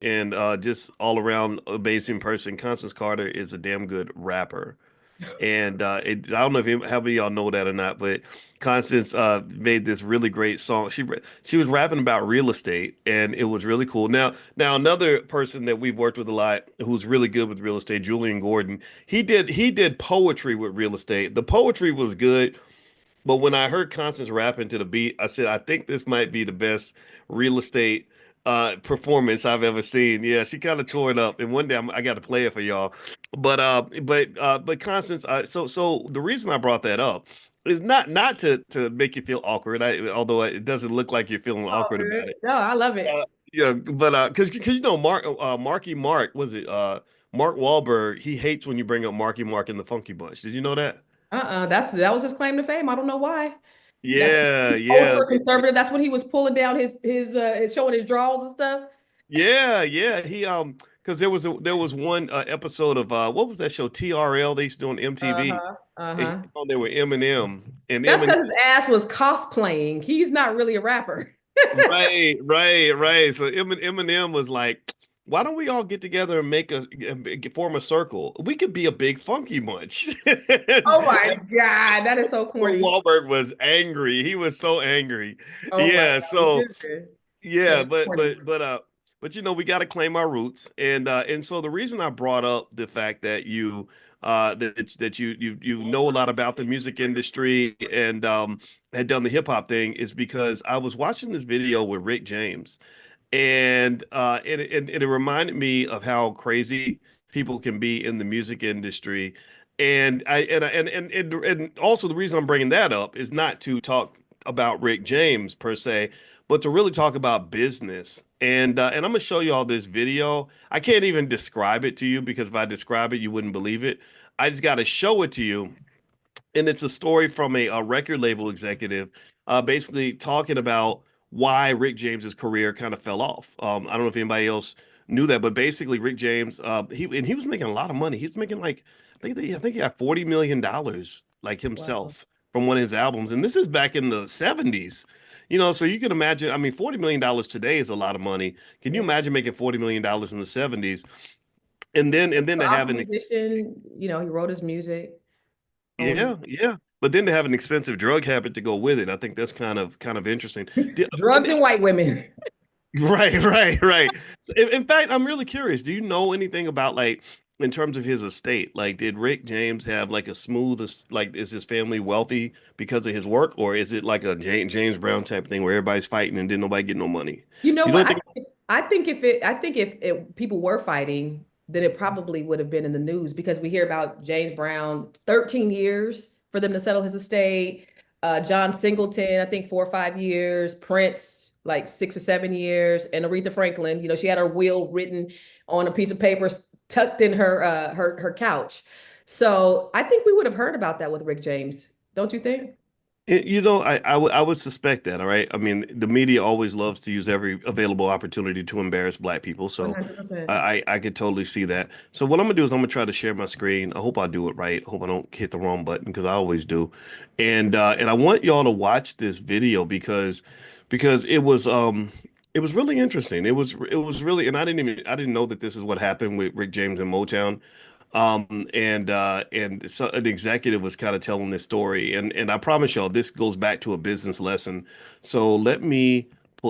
and just all around amazing person. Constance Carter is a damn good rapper. And I don't know if how many of y'all know that or not, but Constance made this really great song. She was rapping about real estate, and it was really cool. Now another person that we've worked with a lot, who's really good with real estate, Julian Gordon. He did poetry with real estate. The poetry was good, but when I heard Constance rapping to the beat, I said, I think this might be the best real estate performance I've ever seen. Yeah, she kind of tore it up. And one day I got to play it for y'all. But Constance, so the reason I brought that up is not to make you feel awkward. Although it doesn't look like you're feeling Oh, awkward about it. no, I love it. Yeah, but because you know Marky Mark was it Mark Wahlberg? He hates when you bring up Marky Mark in the Funky Bunch. Did you know that? That was his claim to fame. I don't know why. That Yeah, yeah. ultra conservative. That's when he was pulling down his showing his draws and stuff. Yeah, yeah. Because there was one episode of what was that show TRL they used to do on MTV. Uh-huh. And he Uh-huh. was on there with Eminem, and That's Eminem. because his ass was cosplaying. He's not really a rapper. Right, right, right. So Eminem was like, "Why don't we all get together and form a circle? We could be a big funky bunch." Oh my God, that is so corny. Wahlberg was angry. He was so angry. Oh my Yeah. God, he So. should be. That Yeah, is corny. but we got to claim our roots, and so the reason I brought up the fact that you know a lot about the music industry and had done the hip hop thing is because I was watching this video with Rick James, and it reminded me of how crazy people can be in the music industry, and also the reason I'm bringing that up is not to talk about Rick James per se, but to really talk about business. And I'm gonna show you all this video. I can't even describe it to you because if I describe it, you wouldn't believe it. I just got to show it to you, and it's a story from a record label executive, basically talking about why Rick James's career kind of fell off. I don't know if anybody else knew that, but basically Rick James, he was making a lot of money. He's making like I think he got $40 million like Wow. himself from one of his albums, and this is back in the '70s. So you can imagine. I mean, $40 million today is a lot of money. Can you Yeah. imagine making $40 million in the '70s, and then to Ops have an musician, he wrote his music, owned yeah, yeah. But then to have an expensive drug habit to go with it, I think that's kind of interesting. drugs and white women. Right, right, right. So in fact, I'm really curious. Do you know anything about like in terms of his estate? Like, did Rick James have like a smooth, like, is his family wealthy because of his work, or is it like a James Brown type of thing where everybody's fighting and didn't nobody get no money? You know You what? don't think? I think if people were fighting, then it probably would have been in the news because we hear about James Brown, 13 years for them to settle his estate. John Singleton, I think 4 or 5 years. Prince, like 6 or 7 years, and Aretha Franklin. She had her will written on a piece of paper tucked in her couch. So I think we would have heard about that with Rick James, don't you think? I would suspect that, all right? I mean, the media always loves to use every available opportunity to embarrass black people, so 100%. I could totally see that. So what I'm gonna do is I'm gonna try to share my screen. I hope I do it right. I hope I don't hit the wrong button because I always do. And I want y'all to watch this video because it was really interesting. It was really, and I didn't know that this is what happened with Rick James and Motown. And so an executive was kind of telling this story, and I promise y'all this goes back to a business lesson. So let me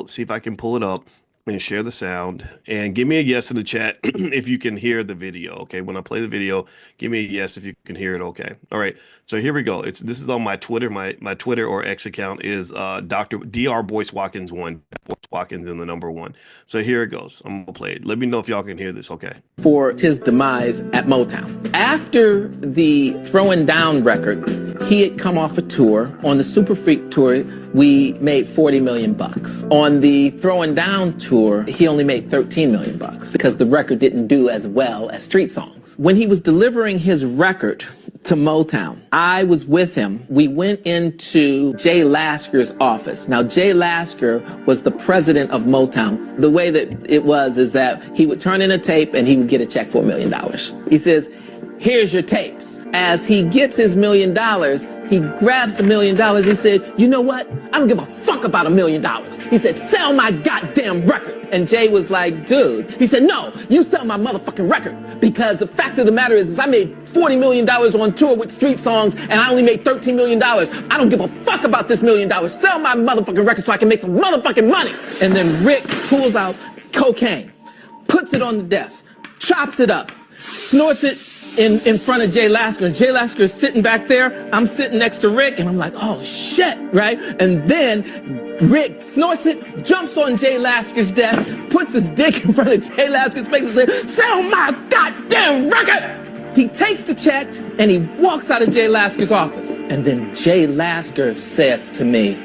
see if I can pull it up and share the sound, and give me a yes in the chat if you can hear the video. Okay, when I play the video, give me a yes if you can hear it. Okay, all right. So here we go. This is on my Twitter. My Twitter or X account is Dr. Boyce Watkins one. Boyce Watkins in the number one. So here it goes. I'm gonna play it. Let me know if y'all can hear this. Okay. For his demise at Motown. After the Throwing Down record, he had come off a tour. On the Super Freak tour, we made 40 million bucks. On the Throwing Down tour, he only made 13 million bucks because the record didn't do as well as Street Songs. When he was delivering his record to Motown, I was with him. We went into Jay Lasker's office. Now, Jay Lasker was the president of Motown. The way that it was is that he would turn in a tape and he would get a check for $1 million. He says, here's your tapes. As he gets his $1 million, he grabs the $1 million. He said, you know what? I don't give a fuck about $1 million. He said, sell my goddamn record. And Jay was like, dude. He said, no, you sell my motherfucking record. Because the fact of the matter is I made $40 million on tour with street songs and I only made $13 million. I don't give a fuck about this $1 million. Sell my motherfucking record so I can make some motherfucking money. And then Rick pulls out cocaine, puts it on the desk, chops it up, snorts it in front of Jay Lasker. And Jay Lasker is sitting back there. I'm sitting next to Rick, and I'm like, oh, shit, right? And then Rick snorts it, jumps on Jay Lasker's desk, puts his dick in front of Jay Lasker's face and says, sell my goddamn record! He takes the check, and he walks out of Jay Lasker's office. And then Jay Lasker says to me,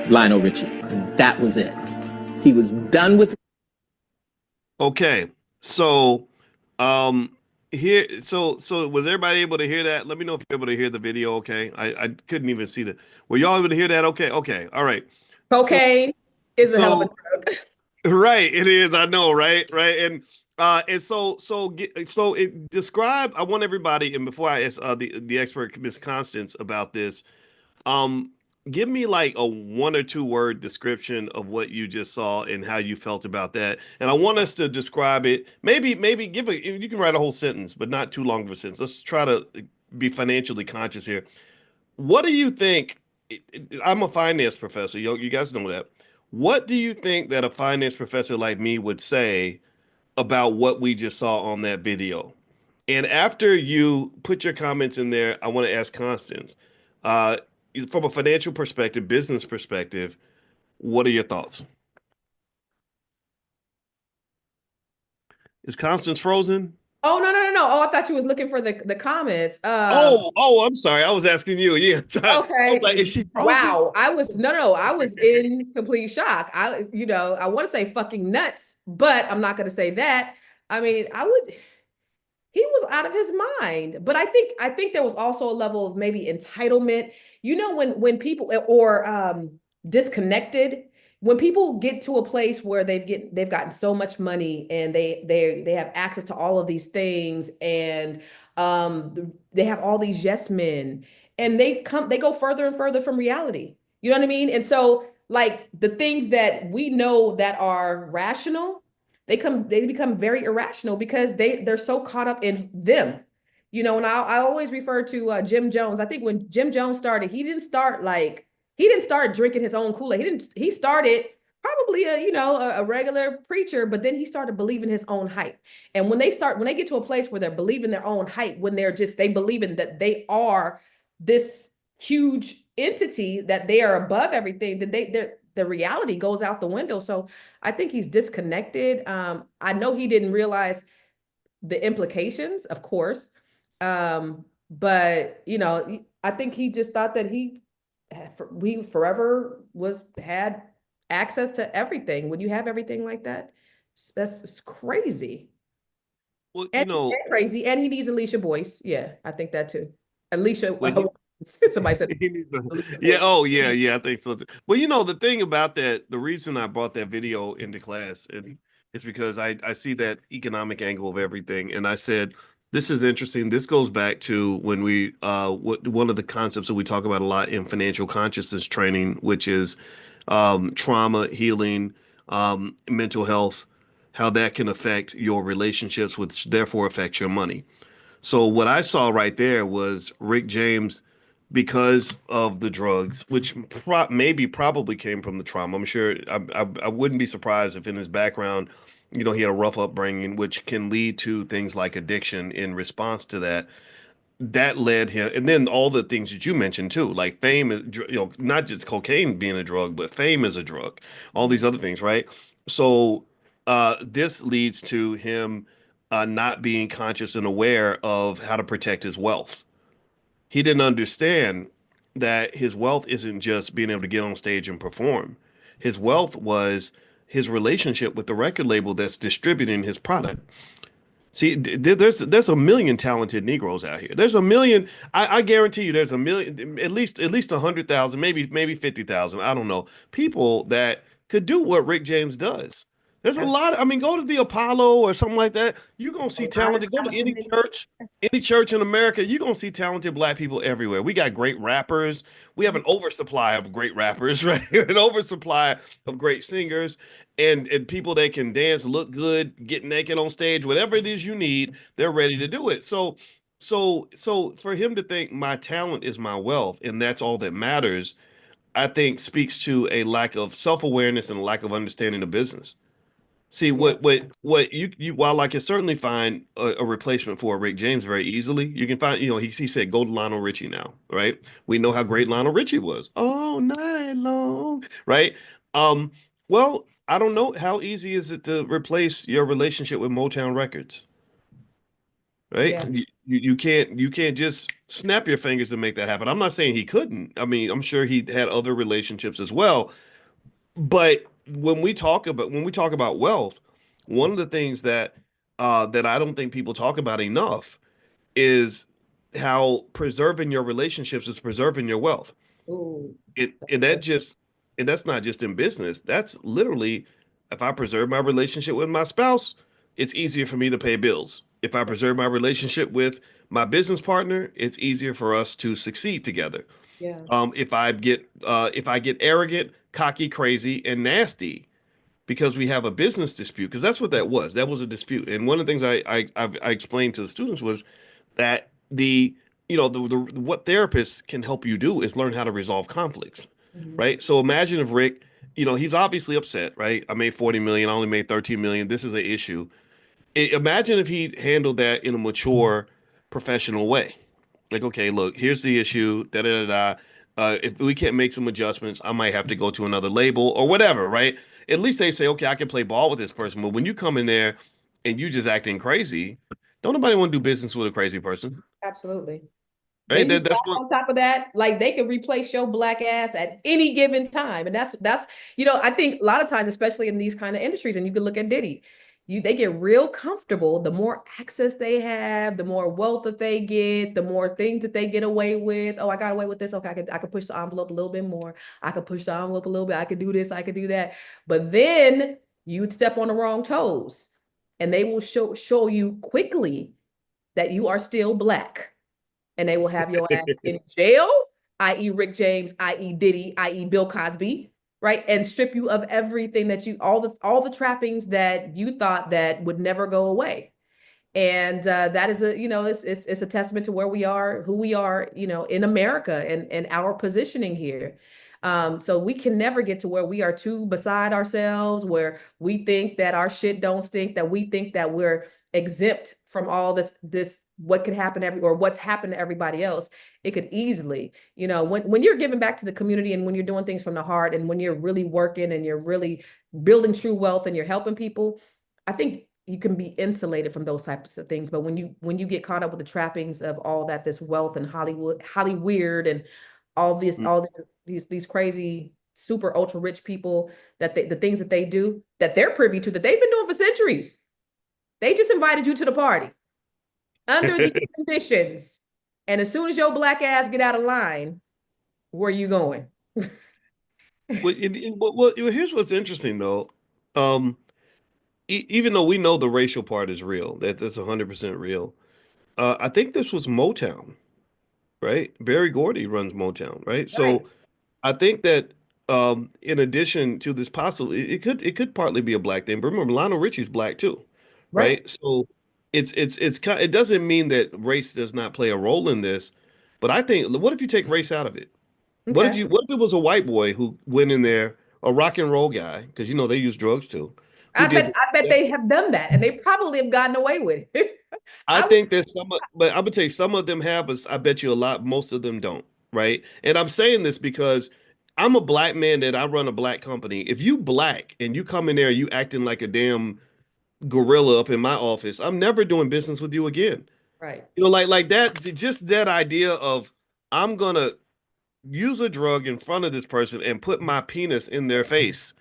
Lionel Richie. And that was it. He was done with. Okay, so so was everybody able to hear that? Let me know if you're able to hear the video. Okay, I couldn't even see the. Were y'all able to hear that? Okay, all right. Cocaine is a hell of a drug. Right, it is. I know, right, and describe. I want everybody, and before I ask the expert Miss Constance about this, give me like a 1 or 2 word description of what you just saw and how you felt about that. And I want us to describe it. Maybe you can write a whole sentence, but not too long of a sentence. Let's try to be financially conscious here. What do you think? I'm a finance professor. You guys know that. What do you think that a finance professor like me would say about what we just saw on that video? And after you put your comments in there, I want to ask Constance. From a financial perspective, business perspective, what are your thoughts? Is Constance frozen? Oh, no. Oh, I thought you was looking for the comments. I'm sorry. I was asking you. Yeah. Okay. I was like, is she frozen? Wow. I was in complete shock. I want to say fucking nuts, but I'm not going to say that. I mean, he was out of his mind. But I think there was also a level of maybe entitlement. You know, when people or disconnected, when people get to a place where they've gotten so much money and they have access to all of these things and they have all these yes men and they go further and further from reality. You know what I mean? And so like the things that we know that are rational, they become very irrational because they're so caught up in them. You know, and I always refer to Jim Jones. I think when Jim Jones started, he didn't start drinking his own Kool-Aid. He started probably a regular preacher, but then he started believing his own hype. And when they get to a place where they're believing their own hype, when they believe in that they are this huge entity, that they are above everything, then the reality goes out the window. So I think he's disconnected. I know he didn't realize the implications, of course. But I think he just thought that we forever had access to everything. When you have everything like that, that's crazy. Well, And he's crazy, and he needs Alicia Boyce. Yeah, I think that too. Alicia, somebody said, yeah. Oh, yeah. I think so too. Well, the thing about that, the reason I brought that video into class, and it's because I see that economic angle of everything, and I said, this is interesting. This goes back to when one of the concepts that we talk about a lot in financial consciousness training, which is trauma, healing, mental health, how that can affect your relationships, which therefore affect your money. So what I saw right there was Rick James, because of the drugs, which probably came from the trauma. I'm sure I wouldn't be surprised if in his background, he had a rough upbringing, which can lead to things like addiction in response to that. That led him, and then all the things that you mentioned too, like fame, not just cocaine being a drug, but fame is a drug, all these other things, right? So this leads to him not being conscious and aware of how to protect his wealth. He didn't understand that his wealth isn't just being able to get on stage and perform. His wealth was his relationship with the record label that's distributing his product. See, there's a million talented Negroes out here. There's a million. I guarantee you, there's a million, at least 100,000, maybe 50,000. I don't know, people that could do what Rick James does. There's a lot. I mean, go to the Apollo or something like that. You're gonna see A lot of talented. Go to opportunity. any church in America. You're gonna see talented black people everywhere. We got great rappers. We have an oversupply of great rappers, right? An oversupply of great singers and people that can dance, look good, get naked on stage, whatever it is you need, they're ready to do it. So for him to think my talent is my wealth and that's all that matters, I think speaks to a lack of self-awareness and a lack of understanding of business. See Yeah. what you while I can certainly find a replacement for Rick James very easily, you can find he said go to Lionel Richie now, right? We know how great Lionel Richie was all night long, right? Um, well, I don't know how easy is it to replace your relationship with Motown Records, right? Yeah. You can't just snap your fingers to make that happen. I'm not saying he couldn't. I mean, I'm sure he had other relationships as well, but when we talk about wealth, one of the things that I don't think people talk about enough is how preserving your relationships is preserving your wealth. Ooh. It and that just and that's not just in business. That's literally if I preserve my relationship with my spouse, it's easier for me to pay bills. If I preserve my relationship with my business partner, it's easier for us to succeed together. Yeah. If I get arrogant, cocky, crazy, and nasty because we have a business dispute, because that's what that was. That was a dispute. And one of the things I explained to the students was that what therapists can help you do is learn how to resolve conflicts, Mhm. right? So imagine if Rick, he's obviously upset, right? I made 40 million, I only made 13 million. This is an issue. Imagine if he handled that in a mature, professional way. Like, okay, look, here's the issue. Da da da da. If we can't make some adjustments, I might have to go to another label or whatever, right? At least they say, okay, I can play ball with this person. But when you come in there and you just acting crazy, don't nobody want to do business with a crazy person, Absolutely. right? Then you That's add what. on top of that, like they can replace your black ass at any given time. And that's I think a lot of times, especially in these kind of industries, and you can look at Diddy, they get real comfortable. The more access they have, the more wealth that they get, the more things that they get away with. Oh, I got away with this. Okay, I could push the envelope a little bit more. I could push the envelope a little bit. I could do this, I could do that. But then you'd step on the wrong toes, and they will show you quickly that you are still black and they will have your ass in jail, i.e. Rick James, i.e. Diddy, i.e. Bill Cosby, right? And strip you of everything that all the trappings that you thought that would never go away. And that is it's a testament to where we are, who we are, in America and our positioning here. So we can never get to where we are too beside ourselves, where we think that our shit don't stink, that we think that we're exempt from all this what could happen or what's happened to everybody else. It could easily, when you're giving back to the community and when you're doing things from the heart and when you're really working and you're really building true wealth and you're helping people, I think you can be insulated from those types of things. But when you get caught up with the trappings of all that, this wealth and Hollywood and all these crazy super ultra rich people, the things that they do that they're privy to, that they've been doing for centuries. They just invited you to the party under these conditions. And as soon as your black ass get out of line, where are you going? Here's what's interesting though. Um, Even though we know the racial part is real, that's 100% real. I think this was Motown, right? Barry Gordy runs Motown, right? Right, So I think that in addition to this possible, it could partly be a black thing. But remember, Lionel Richie's black too, right. right? So it's kind. It doesn't mean that race does not play a role in this, but I think what if you take race out of it? Okay. What if it was a white boy who went in there, a rock and roll guy, because they use drugs too, who I did bet the I bet they have done that and they probably have gotten away with it. I I would think that but I would tell you some of them have us. I bet you a lot, most of them don't, right? And I'm saying this because I'm a black man that I run a black company. If you black and you come in there, you acting like a damn gorilla up in my office, I'm never doing business with you again. right. Like that, just that idea of I'm gonna use a drug in front of this person and put my penis in their face.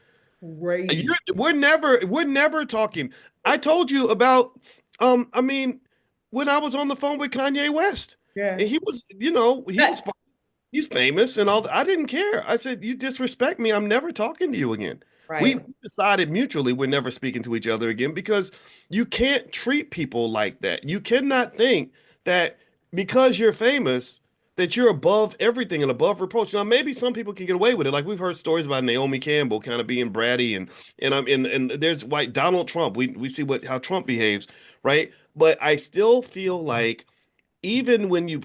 Crazy. We're never talking. I told you about I mean when I was on the phone with Kanye West Yeah. and he was That- he's famous and all that. I didn't care. I said you disrespect me, I'm never talking to you again. We Right. decided mutually we're never speaking to each other again because you can't treat people like that. You cannot think that because you're famous that you're above everything and above reproach. Now, maybe some people can get away with it. Like we've heard stories about Naomi Campbell kind of being bratty and there's white Donald Trump. We see what how Trump behaves, right? But I still feel like even when you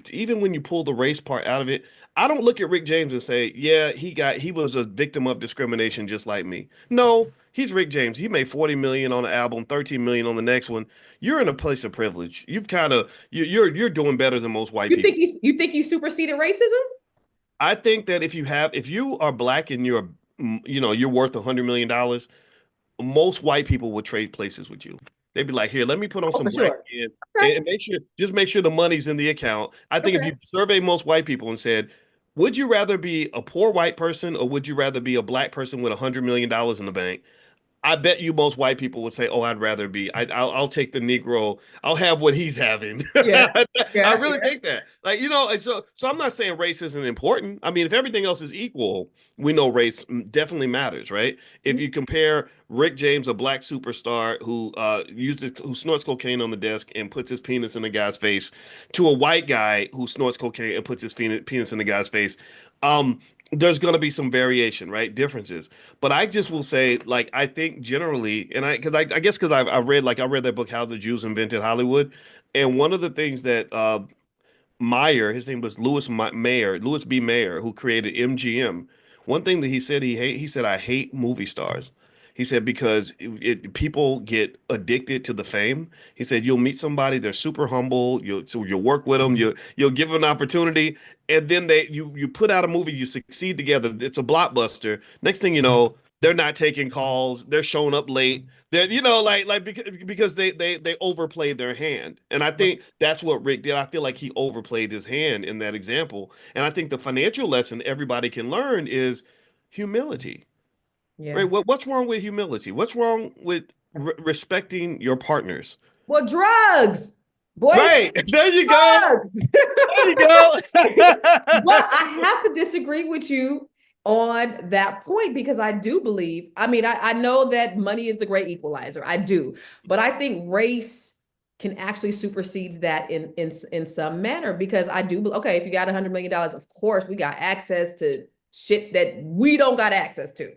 pull the race part out of it, I don't look at Rick James and say, yeah, he was a victim of discrimination just like me. No, he's Rick James. He made 40 million on the album, 13 million on the next one. You're in a place of privilege. You've kind of you're doing better than most white people. You think you superseded racism? I think that if you are black and you're worth $100 million, most white people would trade places with you. They'd be like, here, let me put on Oh, some for black sure. skin Okay. and make sure the money's in the account. I think if Okay. you survey most white people and said, would you rather be a poor white person or would you rather be a black person with $100 million in the bank? I bet you most white people would say, "Oh, I'd rather be. I'll take the Negro. I'll have what he's having." Yeah. I Yeah. really think that. Like and so I'm not saying race isn't important. I mean, if everything else is equal, we know race definitely matters, right? If you compare Rick James, a black superstar who snorts cocaine on the desk and puts his penis in a guy's face, to a white guy who snorts cocaine and puts his penis in the guy's face, there's going to be some variation, right? Differences. But I just will say, like, I think generally, and I guess because I read that book, How the Jews Invented Hollywood, and one of the things that Meyer, his name was Louis B. Mayer, who created MGM. One thing that he said, I hate movie stars. He said because people get addicted to the fame. He said you'll meet somebody, they're super humble. You'll work with them. You'll give them an opportunity, and then you put out a movie, you succeed together. It's a blockbuster. Next thing you know, they're not taking calls. They're showing up late. They're like because they overplayed their hand, and I think that's what Rick did. I feel like he overplayed his hand in that example, and I think the financial lesson everybody can learn is humility. Right? Yeah. What's wrong with humility? What's wrong with respecting your partners? Well, drugs, boys, Right. There you go. drugs. There you go. But I have to disagree with you on that point because I do believe, I mean, I know that money is the great equalizer. I do, but I think race can actually supersedes that in some manner because I do, okay, if you got $100 million, of course we got access to shit that we don't got access to.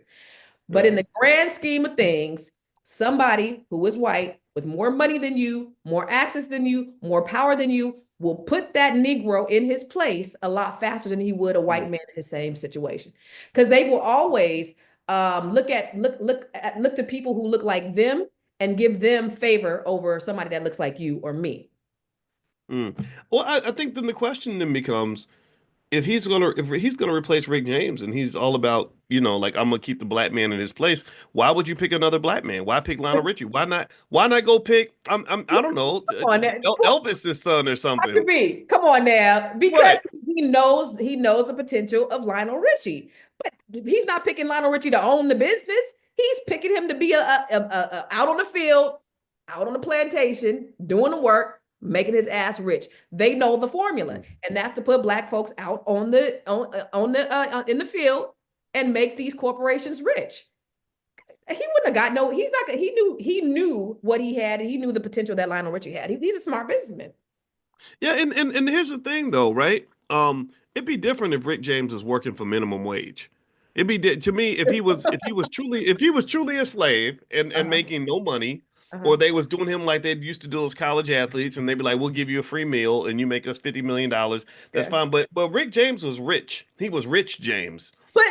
But in Right. the grand scheme of things, somebody who is white with more money than you, more access than you, more power than you will put that Negro in his place a lot faster than he would a white man in the same situation. Because they will always look to people who look like them and give them favor over somebody that looks like you or me. Mm. Well, I think then the question then becomes if he's gonna replace Rick James and he's all about, like I'm gonna keep the black man in his place, why would you pick another black man? Why pick Lionel Richie? Why not go pick I don't know, Come on, now. Elvis's son or Dr. something? B, come on now, because Right. he knows the potential of Lionel Richie, but he's not picking Lionel Richie to own the business. He's picking him to be out on the field, out on the plantation, doing the work, making his ass rich. They know the formula, and that's to put black folks out in the field and make these corporations rich. He wouldn't have got no. He's not. He knew what he had, and he knew the potential that Lionel Richie had. He's a smart businessman. Yeah, and here's the thing though, right? It'd be different if Rick James was working for minimum wage. To me if he was truly a slave and Uh-huh. making no money, Uh-huh. or they was doing him like they used to do those college athletes, and they'd be like, "We'll give you a free meal and you make us $50 million." That's Yeah. fine. But Rick James was rich. He was rich James. But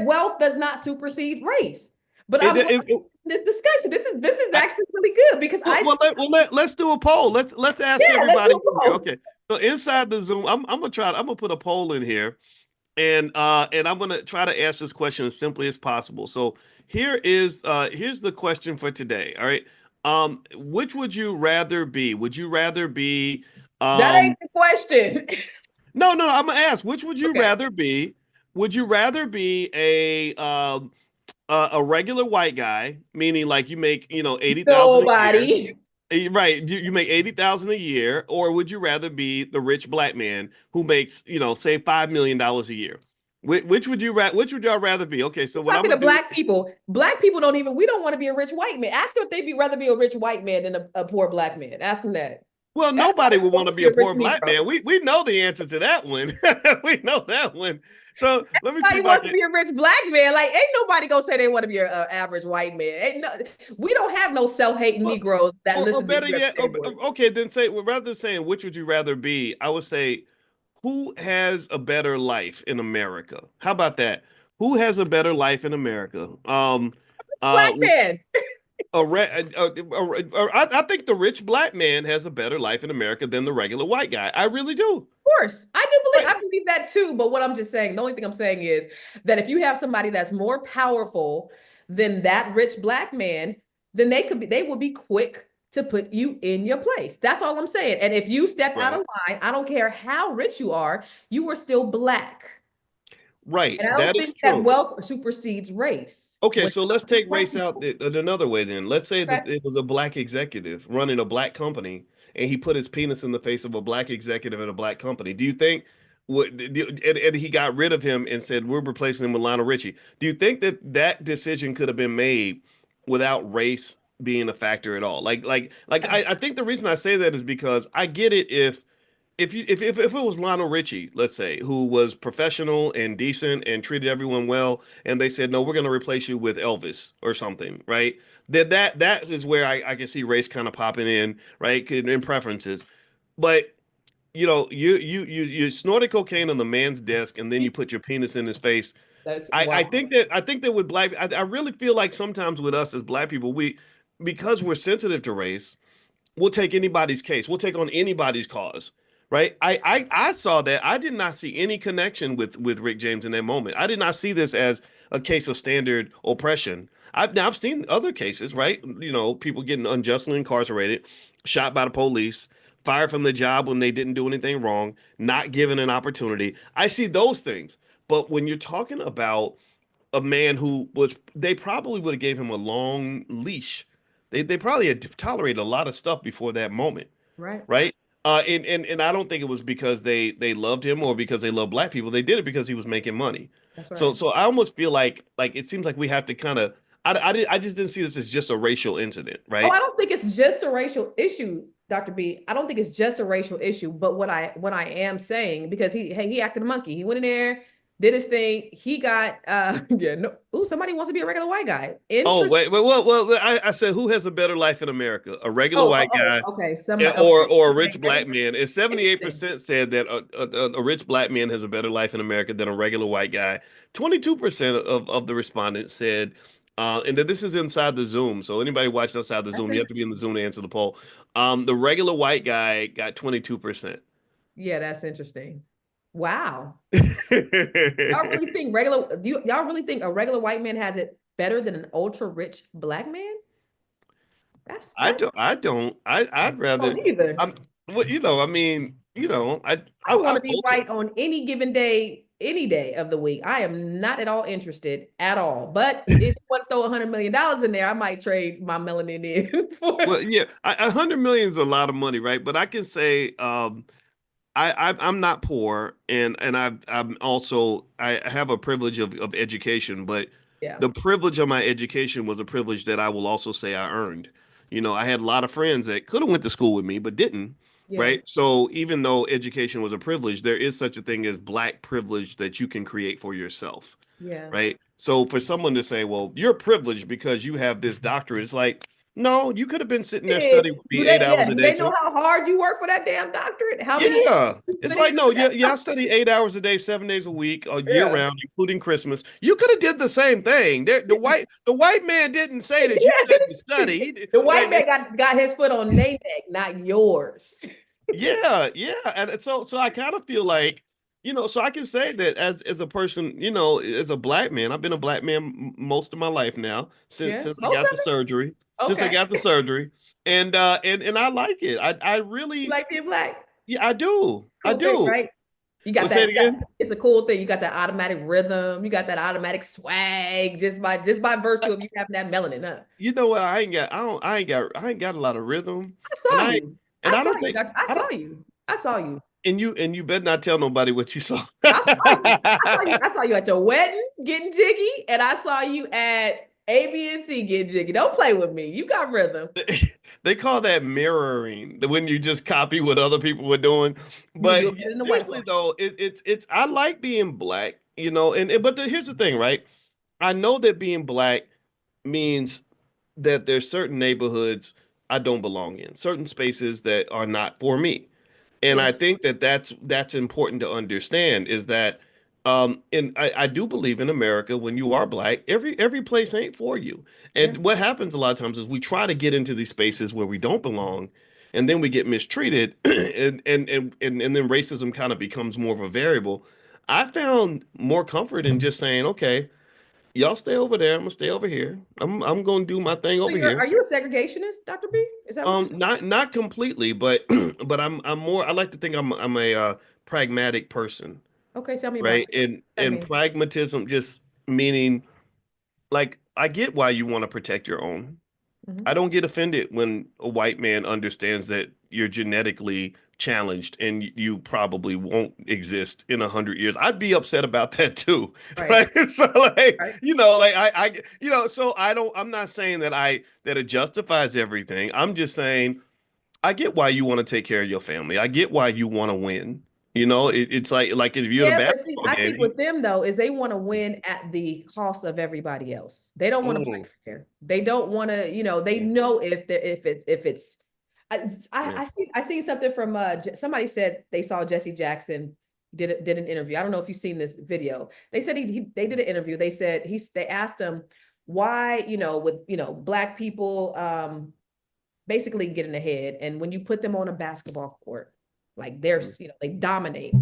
wealth does not supersede race. But It, I'm it, glad it, this discussion. This is I, actually really good because well, let's do a poll. Let's ask yeah, let's everybody do here. both. Okay. So inside the Zoom, I'm gonna put a poll in here. And I'm gonna try to ask this question as simply as possible. So here's the question for today. All right. Which would you rather be? Would you rather be That ain't um the question. no, I'm gonna ask, which would you Okay. rather be? Would you rather be a regular white guy, meaning like you make, 80,000 a year? Nobody. Right, you make 80,000 a year, or would you rather be the rich black man who makes, say $5 million a year? Which would you which would y'all rather be? Okay, so what I'm Talking to gonna do. black people. Black people don't even, we don't want to be a rich white man. Ask them if they'd be rather be a rich white man than a poor black man. Ask them that. Well, nobody Everybody would want wants to to be be a a rich poor black Negro. man. We know the answer to that one. We know that one. So let me see Everybody if I wants to can. be a rich black man. Like, ain't nobody gonna say they want to be an average white man. Ain't no, we don't have no self-hating Well, Negroes that or listen to better you yet, every day, boy. okay, then say, well, rather than saying which would you rather be, I would say who has a better life in America? How about that? Who has a better life in America? It's black man. I think the rich black man has a better life in America than the regular white guy. I really do. Of course, I Right. believe that too. But what I'm just saying, the only thing I'm saying is that if you have somebody that's more powerful than that rich black man, then they will be quick to put you in your place. That's all I'm saying. And if you step out Right. of line, I don't care how rich you are still black. Right. And I don't That is think that true. wealth supersedes race. Okay, When so it let's comes to take black race out people. another way then. Let's say Okay. that it was a black executive running a black company and he put his penis in the face of a black executive at a black company. Do you think and he got rid of him and said we're replacing him with Lionel Richie. Do you think that that decision could have been made without race being a factor at all? I think the reason I say that is because I get it if it was Lionel Richie, let's say, who was professional and decent and treated everyone well, and they said, no, we're going to replace you with Elvis or something, right? Then that is where I can see race kind of popping in, right? In preferences. But you snorted cocaine on the man's desk and then you put your penis in his face. That's I wow. think that with black, I really feel like sometimes with us as black people, because we're sensitive to race, we'll take anybody's case. We'll take on anybody's cause. Right. I saw that. I did not see any connection with Rick James in that moment. I did not see this as a case of standard oppression. I've seen other cases, right? People getting unjustly incarcerated, shot by the police, fired from the job when they didn't do anything wrong, not given an opportunity. I see those things. But when you're talking about a man who was, they probably would have gave him a long leash. They probably had tolerated a lot of stuff before that moment, Right. right? And I don't think it was because they loved him or because they love black people. They did it because he was making money. That's So right. so I almost feel like it seems like we have to kind of I just didn't see this as just a racial incident, Oh, I right? don't think it's just a racial issue, Dr. B. I don't think it's just a racial issue, but what I am saying, because he acted a monkey. He went in there, did his thing. He got yeah, no, ooh, somebody wants to be a regular white guy. Oh Interesting. wait, well, I said who has a better life in America, a regular white guy Okay. yeah, Somebody, or a okay, rich black man. It's interesting. 78% said that a rich black man has a better life in America than a regular white guy. 22% of the respondents said, and that this is inside the Zoom. So anybody watching outside the That's Zoom, you have to be in interesting. the Zoom to answer the poll. The regular white guy got 22%. Yeah, that's interesting. Wow. Y'all really think y'all really think a regular white man has it better than an ultra rich black man? That's I don't. I'd oh rather. neither. I'm. Well, I mean, I want I'm to be ultra. right on any given day, any day of the week. I am not at all interested at all. But if you want to throw $100 million in there, I might trade my melanin in for. Well, yeah, 100 million is a lot of money, right? But I can say, I'm not poor, and I'm also I have a privilege of education, but Yeah, the privilege of my education was a privilege that I will also say I earned. I had a lot of friends that could have went to school with me but didn't, yeah, right? So even though education was a privilege, there is such a thing as black privilege that you can create for yourself, yeah. right? So for someone to say, "Well, you're privileged because you have this doctorate," it's like, no, you could have been sitting there studying with me 8 hours a Do day they know too. how hard you work for that damn doctorate? How many years Yeah. you It's put in like, no, for that? yeah, I study 8 hours a day, 7 days a week, year Yeah. round, including Christmas. You could have did the same thing. The white man didn't say that you couldn't study. The white man got his foot on their neck, not yours. Yeah, yeah. And so I kind of feel like, so I can say that as a person, as a black man, I've been a black man most of my life now, since Yeah, since I most got of the it. surgery. Since I Okay. got the surgery. And I like it. I You really, like being black? yeah, I do. I Cool thing, do. right? You Well, got say that. it again. It's a cool thing. You got that automatic rhythm. You got that automatic swag just by virtue of you having that melanin, huh? You know what? I ain't got a lot of rhythm, I and saw I you. and I I saw don't you, think doctor. I I saw don't you. I saw you. And you better not tell nobody what you saw. I saw you. I saw you at your wedding getting jiggy, and I saw you at ABC getting jiggy. Don't play with me. You got rhythm. They call that mirroring when you just copy what other people were doing. But You're in the white seriously folks. though, it's I like being black, but here's the thing, right? I know that being black means that there's certain neighborhoods I don't belong in, certain spaces that are not for me. And I Yes. think that that's important to understand is that and I do believe in America when you are black, every place ain't for you. Yeah. And what happens a lot of times is we try to get into these spaces where we don't belong, and then we get mistreated and then racism kind of becomes more of a variable. I found more comfort in just saying, okay, y'all stay over there, I'm gonna stay over here. I'm gonna do my thing So over here. are you a segregationist, Dr. B? Is that what you're saying? Not completely, but but I'm more. I like to think I'm a pragmatic person, Okay, tell me about right? that. I And mean, pragmatism just meaning like I get why you want to protect your own. mhm. I don't get offended when a white man understands that you're genetically challenged and you probably won't exist in 100 years. I'd be upset about that too, Right, right? So like, right. like so I don't. I'm not saying that it justifies everything. I'm just saying I get why you want to take care of your family. I get why you want to win. It's like if you're in a Yeah, but see, basketball I game. think with them though, is they want to win at the cost of everybody else. They don't want to play Mm, fair. They don't want to, they yeah, know if it's yeah. I seen something from somebody said they saw Jesse Jackson did an interview. I don't know if you've seen this video. They said they did an interview. They said they asked him why, with black people basically getting ahead, and when you put them on a basketball court, like Mm, they dominate.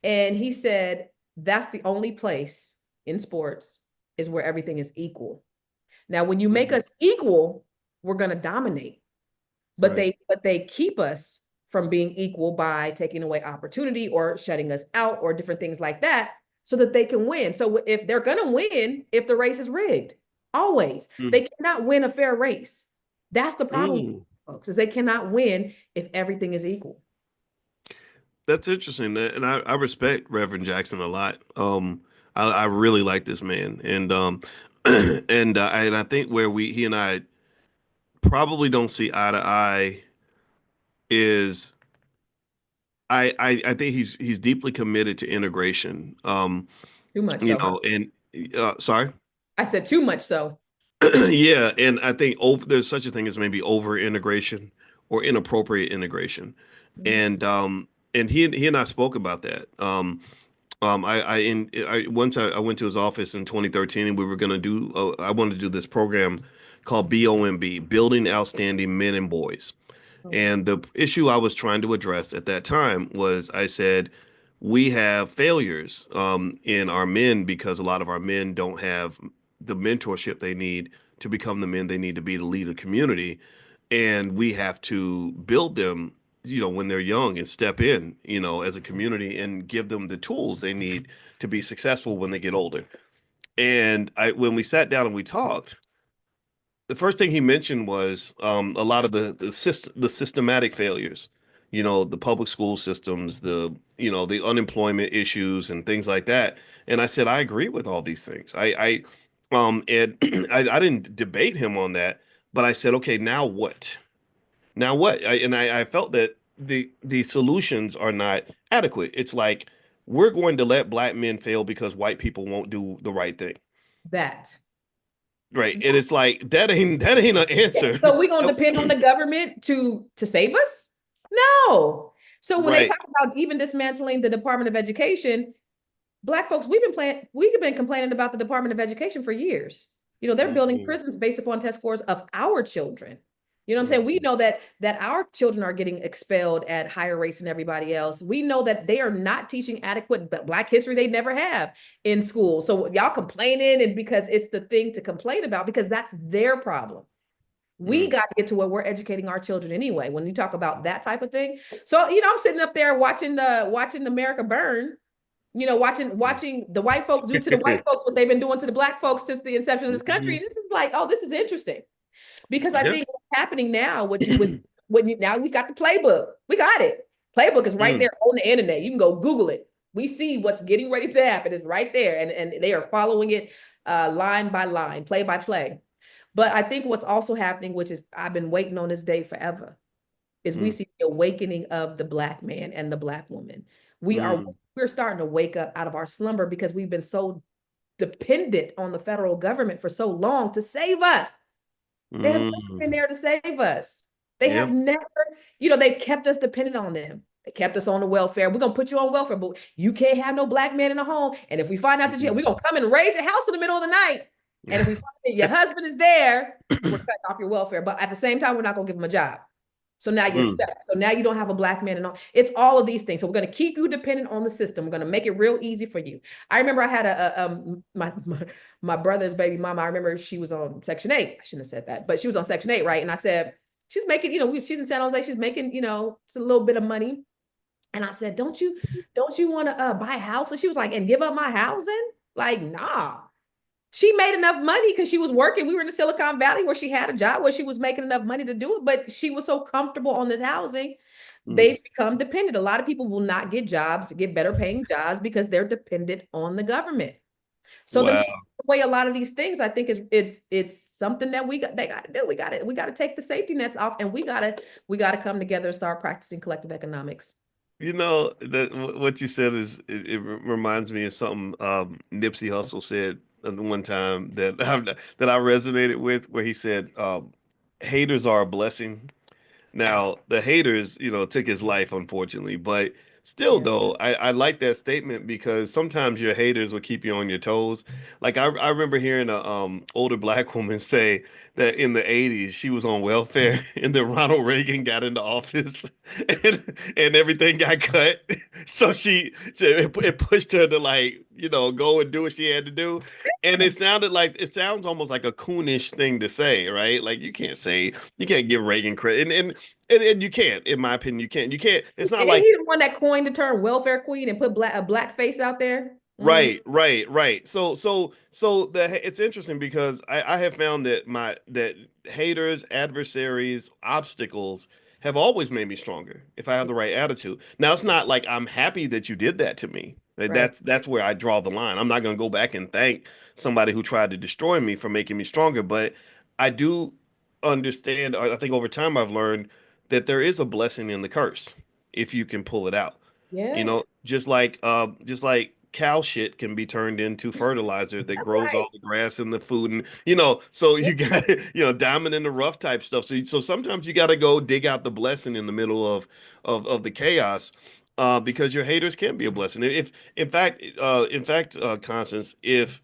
And he said, that's the only place in sports is where everything is equal. Now, when you make mhm. us equal, we're going to dominate. But Right. they keep us from being equal by taking away opportunity or shutting us out or different things like that so that they can win. So if they're going to win, if the race is rigged, always. Mm, They cannot win a fair race. That's the problem, mm. folks, is they cannot win if everything is equal. That's interesting, and I respect Reverend Jackson a lot. I really like this man, and and I think where he and I probably don't see eye to eye is I think he's deeply committed to integration. Too much so, huh? And sorry. I said too much so. Yeah, and I think there's such a thing as maybe over integration or inappropriate integration, Mhm. and he and I spoke about that. I once I went to his office in 2013, and we were gonna do I wanted to do this program called BOMB, Building Outstanding Men and Boys. Oh, And the issue I was trying to address at that time was I said, we have failures in our men because a lot of our men don't have the mentorship they need to become the men they need to be to lead a community. And we have to build them, when they're young and step in, as a community and give them the tools they need to be successful when they get older. And when we sat down and we talked, the first thing he mentioned was a lot of the systematic failures, the public school systems, the unemployment issues and things like that. And I said I agree with all these things. And I didn't debate him on that, but I said, okay, now what? Now what? I felt that the solutions are not adequate. It's like we're going to let black men fail because white people won't do the right thing. that. Right. And it's like that ain't an answer. So we're gonna depend on the government to save us? No. So when they Right. talk about even dismantling the Department of Education, Black folks, we've been complaining about the Department of Education for years. They're building Mhm. prisons based upon test scores of our children. You know what I'm saying? We Mhm. know that our children are getting expelled at higher rates than everybody else. We know that they are not teaching adequate Black history they never have in school. So y'all complaining, and because it's the thing to complain about, because that's their problem. We Mm. got to get to where we're educating our children anyway. When you talk about that type of thing, so I'm sitting up there watching America burn, watching the white folks do to the white folks what they've been doing to the Black folks since the inception of this country. Mhm. And this is like, oh, this is interesting because I Yeah. think what's happening now, with now we got the playbook, we got it. Playbook is right Mm, there on the internet. You can go Google it. We see what's getting ready to happen. It's right there. And they are following it line by line, play by play. But I think what's also happening, which is I've been waiting on this day forever, is we mm, see the awakening of the Black man and the Black woman. mm, We're starting to wake up out of our slumber because we've been so dependent on the federal government for so long to save us. They have never been mm. there to save us. They have Yep. never, they've kept us dependent on them. They kept us on the welfare. We're gonna put you on welfare, but you can't have no Black man in the home. And if we find out that we're gonna come and raid your house in the middle of the night. And if we find that your husband is there, we're cutting off your welfare. But at the same time, we're not gonna give him a job. So now you're Mm, stuck. So now you don't have a Black man and all. It's all of these things. So we're going to keep you dependent on the system. We're going to make it real easy for you. I remember I had my brother's baby mama. I remember she was on Section 8. I shouldn't have said that, but she was on Section 8, right? And I said, she's making, she's in San Jose. She's making, it's a little bit of money. And I said, don't you want to buy a house? And she was like, and give up my housing? Like, nah. She made enough money because she was working. We were in the Silicon Valley where she had a job where she was making enough money to do it, but she was so comfortable on this housing, mm. they've become dependent. A lot of people will not get jobs, get better paying jobs because they're dependent on the government. So them Wow. stripping away a lot of these things, I think it's something that they got to do. We got to take the safety nets off, and we got to come together and start practicing collective economics. You know that what you said it reminds me of something Nipsey Hussle said one time that that I resonated with, where he said, "Haters are a blessing." Now, the haters, took his life, unfortunately, but still, Yeah. though, I like that statement because sometimes your haters will keep you on your toes. Like I remember hearing a older black woman say that in the 80s she was on welfare and then Ronald Reagan got into office and everything got cut. So it pushed her to like, go and do what she had to do. And it sounds almost like a coonish thing to say, right? Like you can't give Reagan credit. And you can't, in my opinion, you can't. It's not Ain't like he the one that coined the term welfare queen and put a black face out there? Mm. right. So it's interesting because I have found that that haters, adversaries, obstacles have always made me stronger if I have the right attitude. Now it's not like I'm happy that you did that to me. Like, Right. that's where I draw the line. I'm not going to go back and thank somebody who tried to destroy me for making me stronger, but I do understand. I think over time I've learned that there is a blessing in the curse if you can pull it out. Yeah. Just like cow shit can be turned into fertilizer that That's grows right. all the grass and the food, and so you got diamond in the rough type stuff. So sometimes you got to go dig out the blessing in the middle of the chaos, because your haters can be a blessing. If Constance, if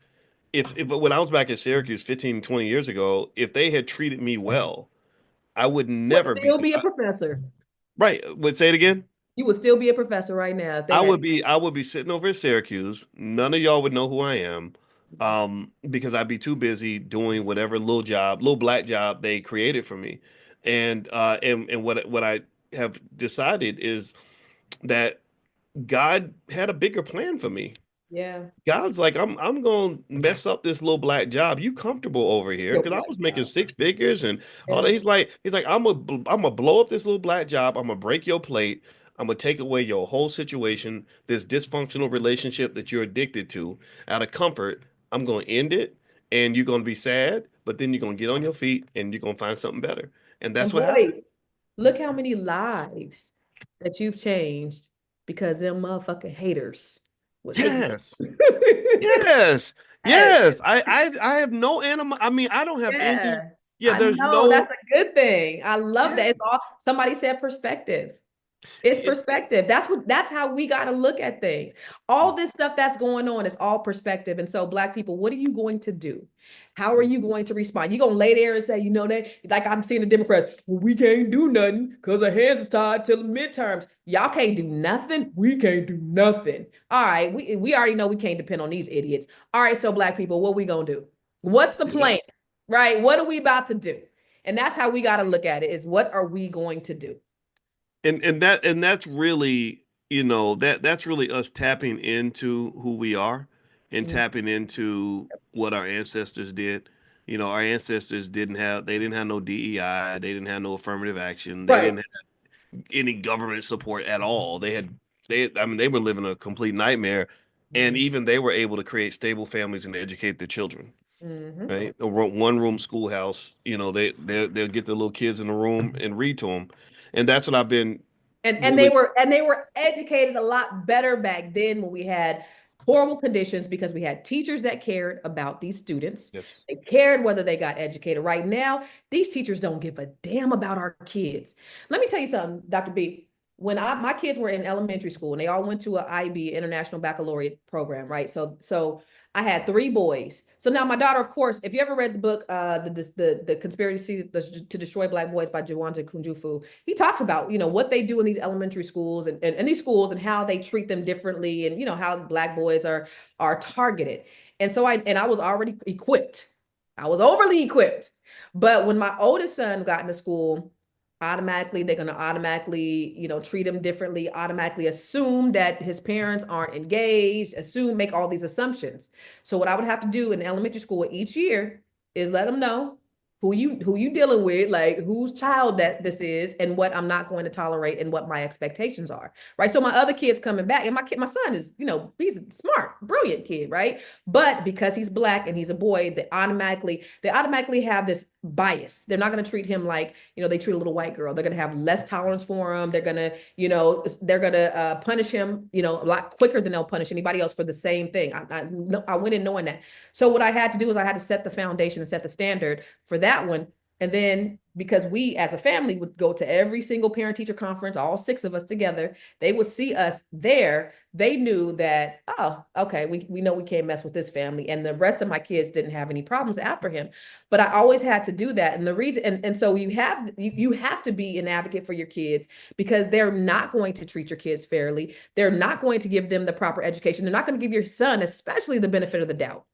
when I was back at Syracuse 15, 20 years ago, if they had treated me well, I would Would never be still be a professor. right. Would say it again. You would still be a professor right now if they had. I would be sitting over at Syracuse. None of y'all would know who I am, because I'd be too busy doing whatever little black job they created for me. And what I have decided is that God had a bigger plan for me. Yeah. God's like, I'm gonna mess up this little black job. You comfortable over here? Your Because I black was making job. six figures and all that. Yeah. He's like, I'm gonna blow up this little black job. I'm gonna break your plate. I'm gonna take away your whole situation, this dysfunctional relationship that you're addicted to, out of comfort. I'm gonna end it, and you're gonna be sad, but then you're gonna get on your feet and you're gonna find something better. And And that's what happened. boys, look how many lives that you've changed because them motherfucking haters was hating. Yes. Yes. Yes. Yes. I have no animal. I mean, I don't have any. Yeah. Yeah, I there's know no. that's a good thing. I love that. Yeah. It's all somebody said perspective. It's It, perspective. That's how we got to look at things. All this stuff that's going on is all perspective. And so black people, what are you going to do? How are you going to respond? You gonna lay there and say, that, like I'm seeing the Democrats, well, we can't do nothing because our hands is tied till the midterms. Y'all can't do nothing. We can't do nothing. All right, we already know we can't depend on these idiots. All right, so black people, what we gonna do? What's the yeah. plan? Right? What are we about to do? And that's how we got to look at it, is what are we going to do? And that's really, that's really us tapping into who we are and Mhm. tapping into what our ancestors did. Our ancestors they didn't have no DEI, they didn't have no affirmative action. They Right. didn't any government support at all. I mean, they were living a complete nightmare, and even they were able to create stable families and educate their children. Mm-hmm. Right, one room schoolhouse. They'll get the little kids in the room and read to them, and that's what I've been And really. they were educated a lot better back then when we had horrible conditions because we had teachers that cared about these students. Yes. They cared whether they got educated. Right now, these teachers don't give a damn about our kids. Let me tell you something, Dr. B. When my kids were in elementary school and they all went to an IB, International Baccalaureate program, right? So I had three boys. So now my daughter, of course, if you ever read the book, the Conspiracy to Destroy Black Boys by Juwanza Kunjufu, he talks about, what they do in these elementary schools and these schools and how they treat them differently and, how Black boys are targeted. And so I was already equipped. I was overly equipped. But when my oldest son got into school, automatically they're going to automatically treat him differently, automatically assume that his parents aren't engaged, make all these assumptions. So what I would have to do in elementary school each year is let them know who you dealing with, like whose child that this is and what I'm not going to tolerate and what my expectations are, right? So my other kids coming back, and my son is, he's a smart, brilliant kid, right? But because he's Black and he's a boy, they automatically have this bias. They're not going to treat him like, they treat a little white girl. They're going to have less tolerance for him. They're going to punish him, a lot quicker than they'll punish anybody else for the same thing. I went in knowing that. So what I had to do is I had to set the foundation and set the standard for that one. And then because we as a family would go to every single parent teacher conference, all six of us together, they would see us there. They knew that, oh, okay, we know we can't mess with this family. And the rest of my kids didn't have any problems after him. But I always had to do that. And the reason, and so you have to be an advocate for your kids because they're not going to treat your kids fairly. They're not going to give them the proper education. They're not going to give your son, especially, the benefit of the doubt.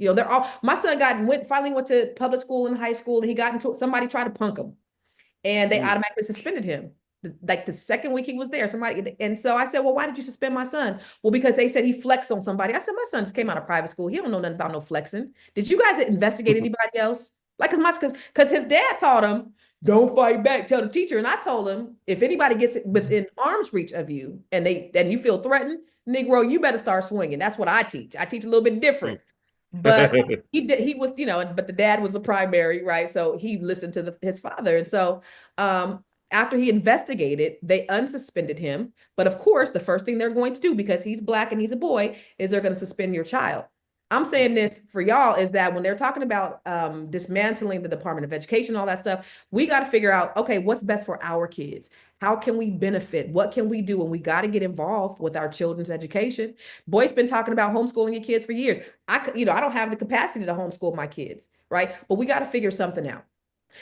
They're all, my son finally went to public school in high school, and he got into, somebody tried to punk him and they Mm. automatically suspended him. Like the second week he was there, somebody, and so I said, well, why did you suspend my son? Well, because they said he flexed on somebody. I said, my son just came out of private school. He don't know nothing about no flexing. Did you guys investigate anybody else? Like, because his dad taught him, don't fight back, tell the teacher. And I told him, if anybody gets within arm's reach of you and you feel threatened, Negro, you better start swinging. That's what I teach. I teach a little bit different. But he was, but the dad was the primary, right? So he listened to his father. And so after he investigated, they unsuspended him. But of course, the first thing they're going to do, because he's Black and he's a boy, is they're going to suspend your child. I'm saying this for y'all is that when they're talking about dismantling the Department of Education, all that stuff, we got to figure out, okay, what's best for our kids? How can we benefit? What can we do? And we got to get involved with our children's education. Boy's been talking about homeschooling your kids for years. I don't have the capacity to homeschool my kids, right? But we got to figure something out.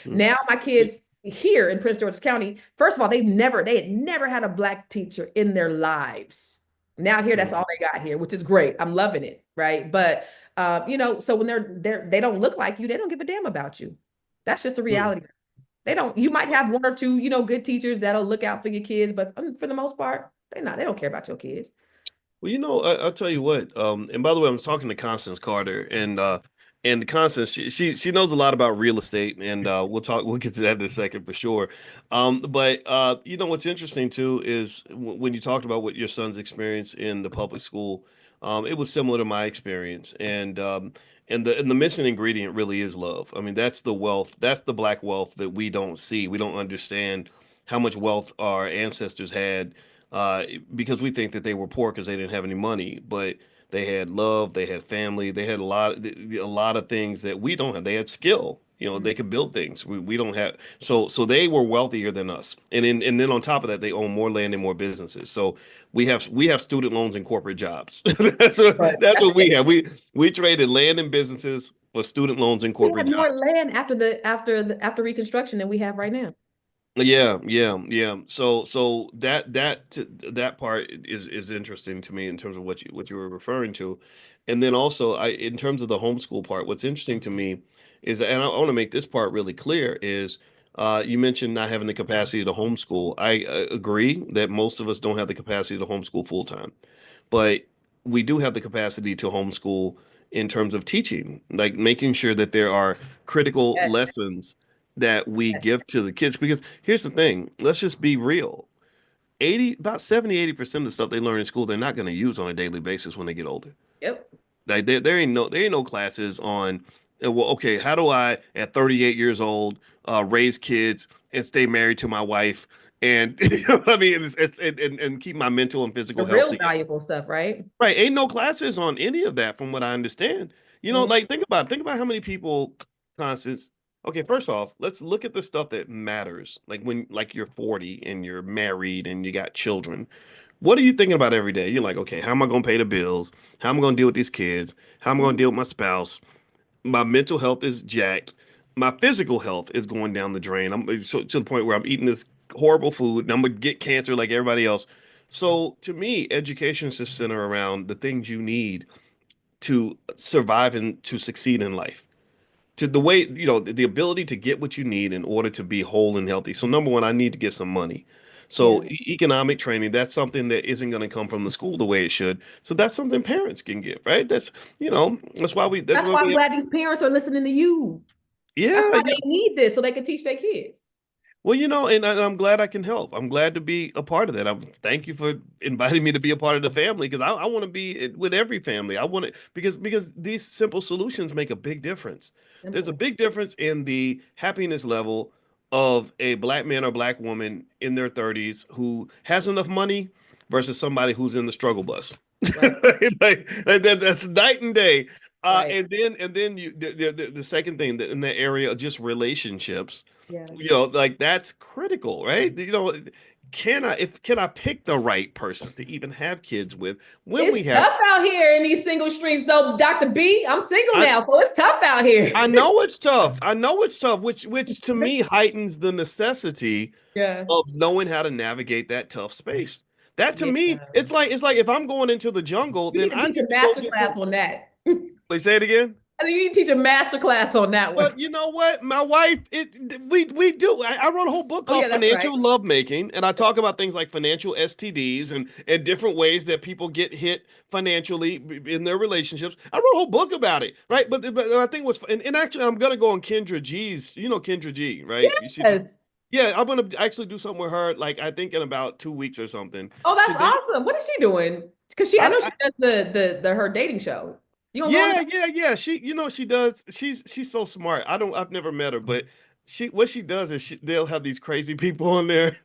Now my kids here in Prince George's County, first of all, they had never had a Black teacher in their lives. Now here, that's all they got here, which is great. I'm loving it, right? But so when they don't look like you, they don't give a damn about you. That's just the reality. They don't. You might have one or two, good teachers that'll look out for your kids, but for the most part, they don't care about your kids. Well, I'll tell you what. And by the way, I'm talking to Constance Carter, and Constance, she knows a lot about real estate, and we'll get to that in a second for sure. But what's interesting too is when you talked about what your son's experience in the public school, it was similar to my experience, and the missing ingredient really is love. I mean, that's the wealth, that's the Black wealth that we don't see. We don't understand how much wealth our ancestors had because we think that they were poor because they didn't have any money, but they had love, they had family, they had a lot of things that we don't have. They had skill. They could build things. We don't have. So they were wealthier than us, and then on top of that, they own more land and more businesses. So we have student loans and corporate jobs. that's what Right. that's what we have. We traded land and businesses for student loans and We had corporate more jobs. land after Reconstruction than we have right now. Yeah, yeah, yeah. So that part is interesting to me in terms of what you were referring to, and then also in terms of the homeschool part, what's interesting to me is, and I want to make this part really clear, is you mentioned not having the capacity to homeschool. I agree that most of us don't have the capacity to homeschool full time, but we do have the capacity to homeschool in terms of teaching, like making sure that there are critical Yes. lessons that we give to the kids. Because here's the thing, let's just be real. about 70, 80% of the stuff they learn in school, they're not going to use on a daily basis when they get older. Yep. Like there ain't no classes on well, okay, how do I at 38 years old raise kids and stay married to my wife and you know what I mean and keep my mental and The physical health real together. valuable stuff, right? Right. Ain't no classes on any of that from what I understand. You know, Yeah. like think about how many people, Constance. Okay, first off, let's look at the stuff that matters. Like when like you're 40 and you're married and you got children. What are you thinking about every day? You're like, okay, how am I gonna pay the bills? How am I gonna deal with these kids? How am I gonna Mhm. deal with my spouse? My mental health is jacked. My physical health is going down the drain. I'm so, to the point where I'm eating this horrible food and I'm gonna get cancer like everybody else. So to me, education should center around the things you need to survive and to succeed in life. To the way, you know, the ability to get what you need in order to be whole and healthy. So number one, I need to get some money. So Yeah. economic training, that's something that isn't going to come from the school the way it should. So that's something parents can give, right? That's, you know, that's That's why why we I'm have, glad these parents are listening to you. That's yeah, why yeah. they need this so they can teach their kids. Well, you know, and I'm glad I can help. I'm glad to be a part of that. Thank you for inviting me to be a part of the family because I want to be with every family. I want to because these simple solutions make a big difference. There's a Simple. big difference in the happiness level of a black man or black woman in their 30s who has enough money versus somebody who's in the struggle bus. Right. That's night and day. Right. And then the second thing that in that area of just relationships, Yeah. you know, like that's critical, right? You know, can I pick the right person to even have kids with when It's we have tough out here in these single streets, though, Dr. B. I'm single I now, so it's tough out here. I know it's tough. I know it's tough, which to me heightens the necessity Yeah. of knowing how to navigate that tough space. That to Yeah. me, it's like if I'm going into the jungle, You then need to I teach need a to go master get class some. on that. Wait, say it again. I think you need to teach a master class on that Well, one. you know what? My wife, we do. I wrote a whole book Oh, called yeah, that's right. Financial Lovemaking, and I talk about things like financial STDs and different ways that people get hit financially in their relationships. I wrote a whole book about it, right? But I think what's and actually I'm gonna go on Kendra G's. You know Kendra G, right? Yes. Yeah, I'm gonna actually do something with her. Like I think in about 2 weeks or something. Oh, She that's did. awesome. What is she doing? Because I know she does the her dating show. You don't go on Yeah, that? yeah, yeah. You know, she does. She's so smart. I've never met her, but what she does is they'll have these crazy people on there,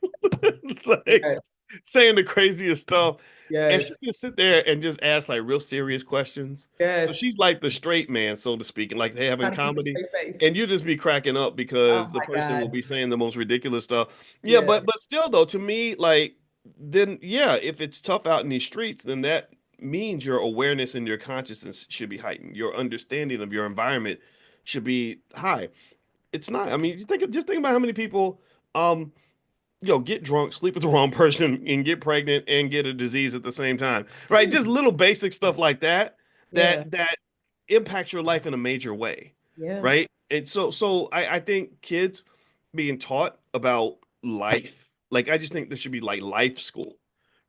like Yes. saying the craziest stuff, and she Yes. just sit there and just ask like real serious questions. So Yes. she's like the straight man, so to speak, and like they having Trying to keep a comedy, straight face. and you just be cracking up Oh because the my person will God. be saying the most ridiculous stuff. Yeah, Yeah. but still though, to me, like then yeah, if it's tough out in these streets, then that means your awareness and your consciousness should be heightened. Your understanding of your environment should be high. It's not. I mean, just think about how many people, um, get drunk, sleep with the wrong person, and get pregnant and get a disease at the same time. Right? Just little basic stuff like that Yeah. that impacts your life in a major way. Yeah. Right? And so I think kids being taught about life, like I just think there should be like life school.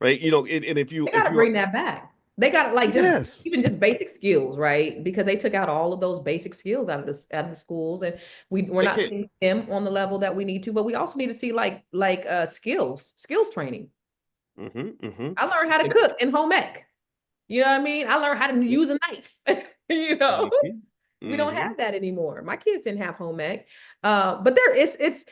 Right? You know, and They if got to you're bring that back. They got like just yes. even just basic skills, right? Because they took out all of those basic skills out of the schools, and we're They not can't. seeing them on the level that we need to. But we also need to see skills training. Mm-hmm. I learned how to cook in home ec. You know what I mean? I learned how to use a knife. You know, Mm-hmm. we don't Mm-hmm. have that anymore. My kids didn't have home ec, but there is it's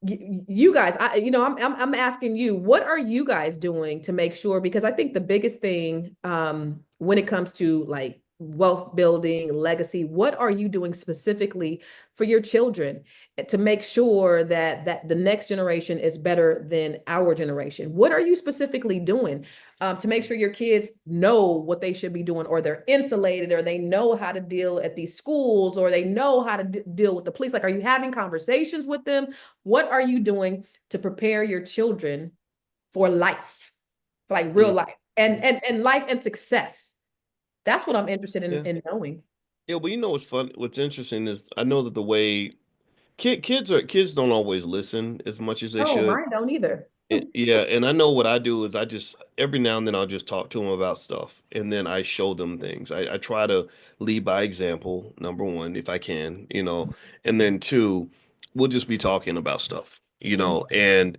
you guys, I'm asking you, what are you guys doing to make sure? Because I think the biggest thing, when it comes to like wealth building, legacy, what are you doing specifically for your children to make sure that the next generation is better than our generation? What are you specifically doing, to make sure your kids know what they should be doing, or they're insulated, or they know how to deal at these schools, or they know how to deal with the police? Like, are you having conversations with them? What are you doing to prepare your children for life, for like real life and life and success? That's what I'm interested Yeah. in knowing. Yeah, well, you know what's fun? What's interesting is I know that the way kids don't always listen as much as they Oh, should. mine don't either. Yeah, and I know what I do is I just every now and then I'll just talk to them about stuff and then I show them things. I try to lead by example, number one, if I can, you know, and then two, we'll just be talking about stuff, and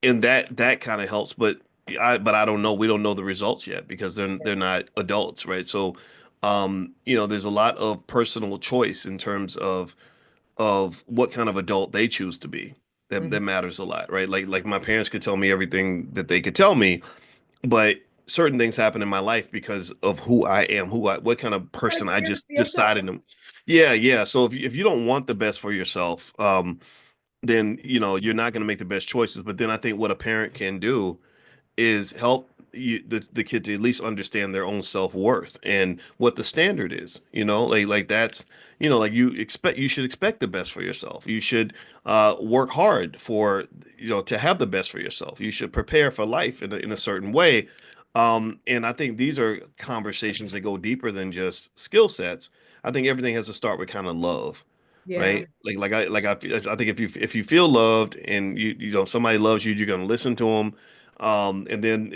that kind of helps. But I don't know. We don't know the results yet because they're not adults, right? So, there's a lot of personal choice in terms of what kind of adult they choose to be. That Mhm. matters a lot, right? Like my parents could tell me everything that they could tell me, but certain things happen in my life because of who I am, what kind of Gotta person I experience just for yourself. decided to. Yeah, yeah. So if you don't want the best for yourself, then you're not going to make the best choices. But then I think what a parent can do is help the kid to at least understand their own self-worth and what the standard is, like that's, like you should expect the best for yourself. You should work hard for, to have the best for yourself. You should prepare for life in a certain way. And I think these are conversations that go deeper than just skill sets. I think everything has to start with kind of love, Yeah. right? I think if you feel loved and somebody loves you, you're gonna listen to them. And then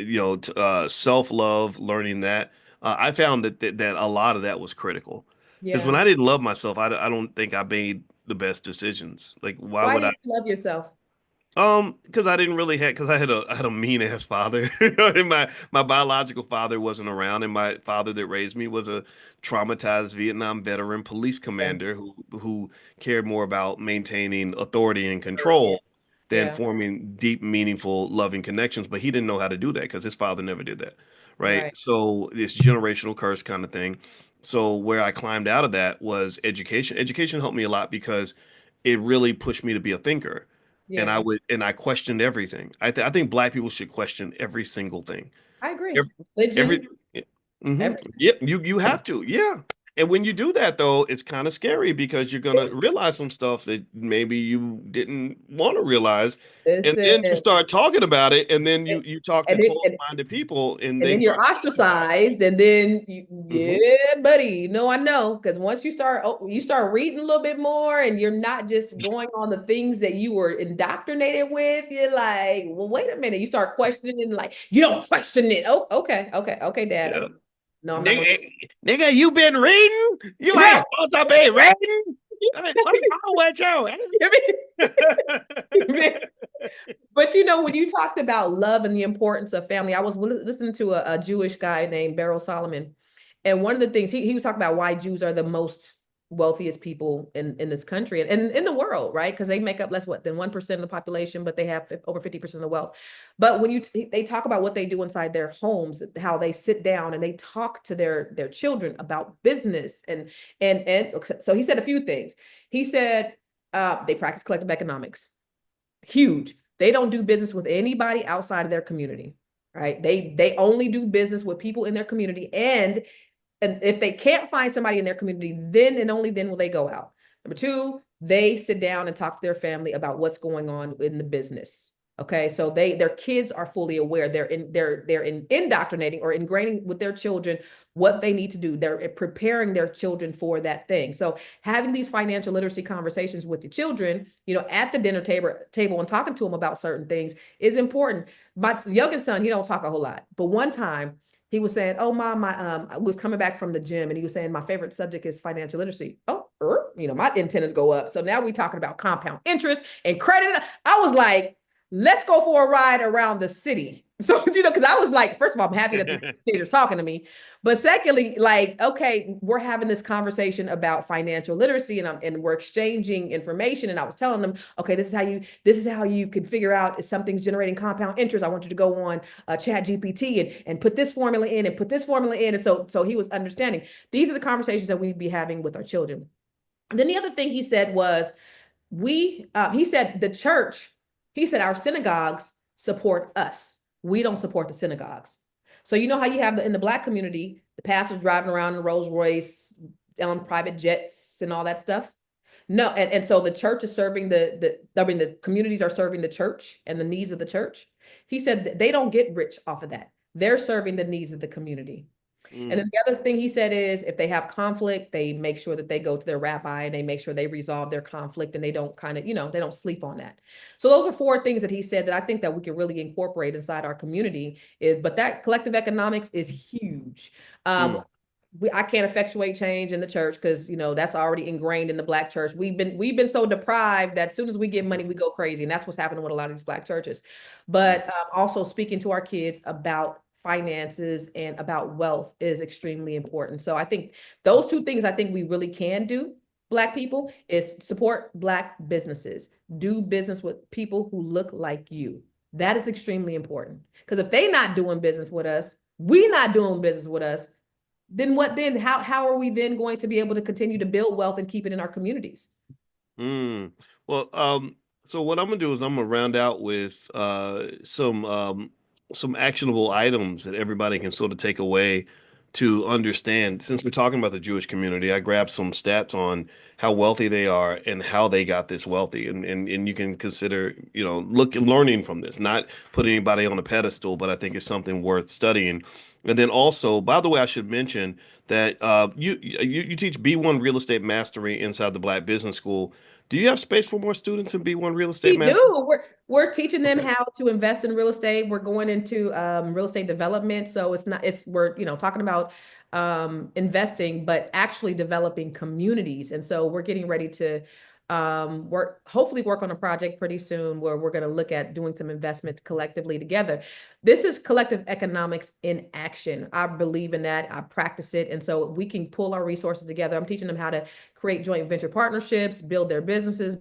self-love, learning that. I found that a lot of that was critical because when Yeah. I didn't love myself, I don't think I made the best decisions. Like, why Why would I? didn't you love yourself? Because I didn't really have, because I had a mean ass father. And my biological father wasn't around, and my father that raised me was a traumatized Vietnam veteran police Yeah. commander who cared more about maintaining authority and Yeah. control than Yeah. forming deep, meaningful, loving connections. But he didn't know how to do that because his father never did that, right? Right. So this generational curse kind of thing. So where I climbed out of that was education. Education helped me a lot because it really pushed me to be a thinker, and Yeah. I questioned everything. I think black people should question every single thing. I agree. Every, every Religion, everything. Yep, you have to. Yeah. And when you do that though, it's kind of scary because you're gonna realize some stuff that maybe you didn't want to realize. And Listen, then you start talking about it, and then you talk to and it, closed-minded people and and they then you're start talking about ostracized, and then it. yeah, buddy, I know, because once you start reading a little bit more, and you're not just going on the things that you were indoctrinated with. You're like, well, wait a minute. You start questioning, like, you don't question it. Oh, okay, okay, okay, Dad. Yeah. Okay. No, I'm not going. Nigga, you been reading? You ain't Right. supposed to be reading. I mean, what's wrong with you? But when you talked about love and the importance of family, I was listening to a Jewish guy named Beryl Solomon. And one of the things he was talking about why Jews are the most wealthiest people in this country and in the world, right? Because they make up less than 1% of the population, but they have over 50% of the wealth. But when they talk about what they do inside their homes, how they sit down and they talk to their children about business and so he said a few things. He said they practice collective economics. Huge. They don't do business with anybody outside of their community, right? They only do business with people in their community, and if they can't find somebody in their community, then and only then will they go out. Number two, they sit down and talk to their family about what's going on in the business. Okay, so their kids are fully aware. They're indoctrinating or ingraining with their children what they need to do. They're preparing their children for that thing. So having these financial literacy conversations with the children, at the dinner table and talking to them about certain things is important. My youngest son, he don't talk a whole lot, but one time he was saying, "Oh, mom, I was coming back from the gym, and he was saying my favorite subject is financial literacy." Oh, my antennas go up. So now we're talking about compound interest and credit. I was like, "Let's go for a ride around the city." So because I was like, first of all, I'm happy that the educator's talking to me, but secondly, like, okay, we're having this conversation about financial literacy, and we're exchanging information, and I was telling them, okay, this is how you can figure out if something's generating compound interest. I want you to go on chat GPT and put this formula in and put this formula in. And so he was understanding. These are the conversations that we'd be having with our children. And then the other thing he said was, he said the church, he said our synagogues support us. We don't support the synagogues. So you know how you have in the Black community, the pastors driving around in Rolls Royce, on private jets and all that stuff? No, and so the church is serving the communities are serving the church and the needs of the church. He said that they don't get rich off of that. They're serving the needs of the community. And Mm, then the other thing he said is if they have conflict, they make sure that they go to their rabbi and they make sure they resolve their conflict, and they don't they don't sleep on that. So those are four things that he said that I think that we can really incorporate inside our community but that collective economics is huge. mm. I can't effectuate change in the church because that's already ingrained in the Black church. We've been so deprived that as soon as we get money, we go crazy, and that's what's happening with a lot of these Black churches. But also speaking to our kids about finances and about wealth is extremely important. So I think those two things I think we really can do, Black people, is support Black businesses. Do business with people who look like you. That is extremely important. Because if they're not doing business with us, we not doing business with us, then what then? How are we then going to be able to continue to build wealth and keep it in our communities? Mm. Well, so what I'm gonna do is I'm gonna round out with some actionable items that everybody can sort of take away to understand. Since we're talking about the Jewish community, I grabbed some stats on how wealthy they are and how they got this wealthy, and you can consider, learning from this, not put anybody on a pedestal, but I think it's something worth studying. And then also, by the way, I should mention that you teach B1 Real Estate Mastery inside the Black Business School. Do you have space for more students in B1 Real Estate We Mastery? do. We're teaching them Okay. how to invest in real estate. We're going into real estate development. So we're talking about investing, but actually developing communities. And so we're getting ready to hopefully work on a project pretty soon where we're going to look at doing some investment collectively together. This is collective economics in action. I believe in that. I practice it. And so we can pull our resources together. I'm teaching them how to create joint venture partnerships, build their businesses.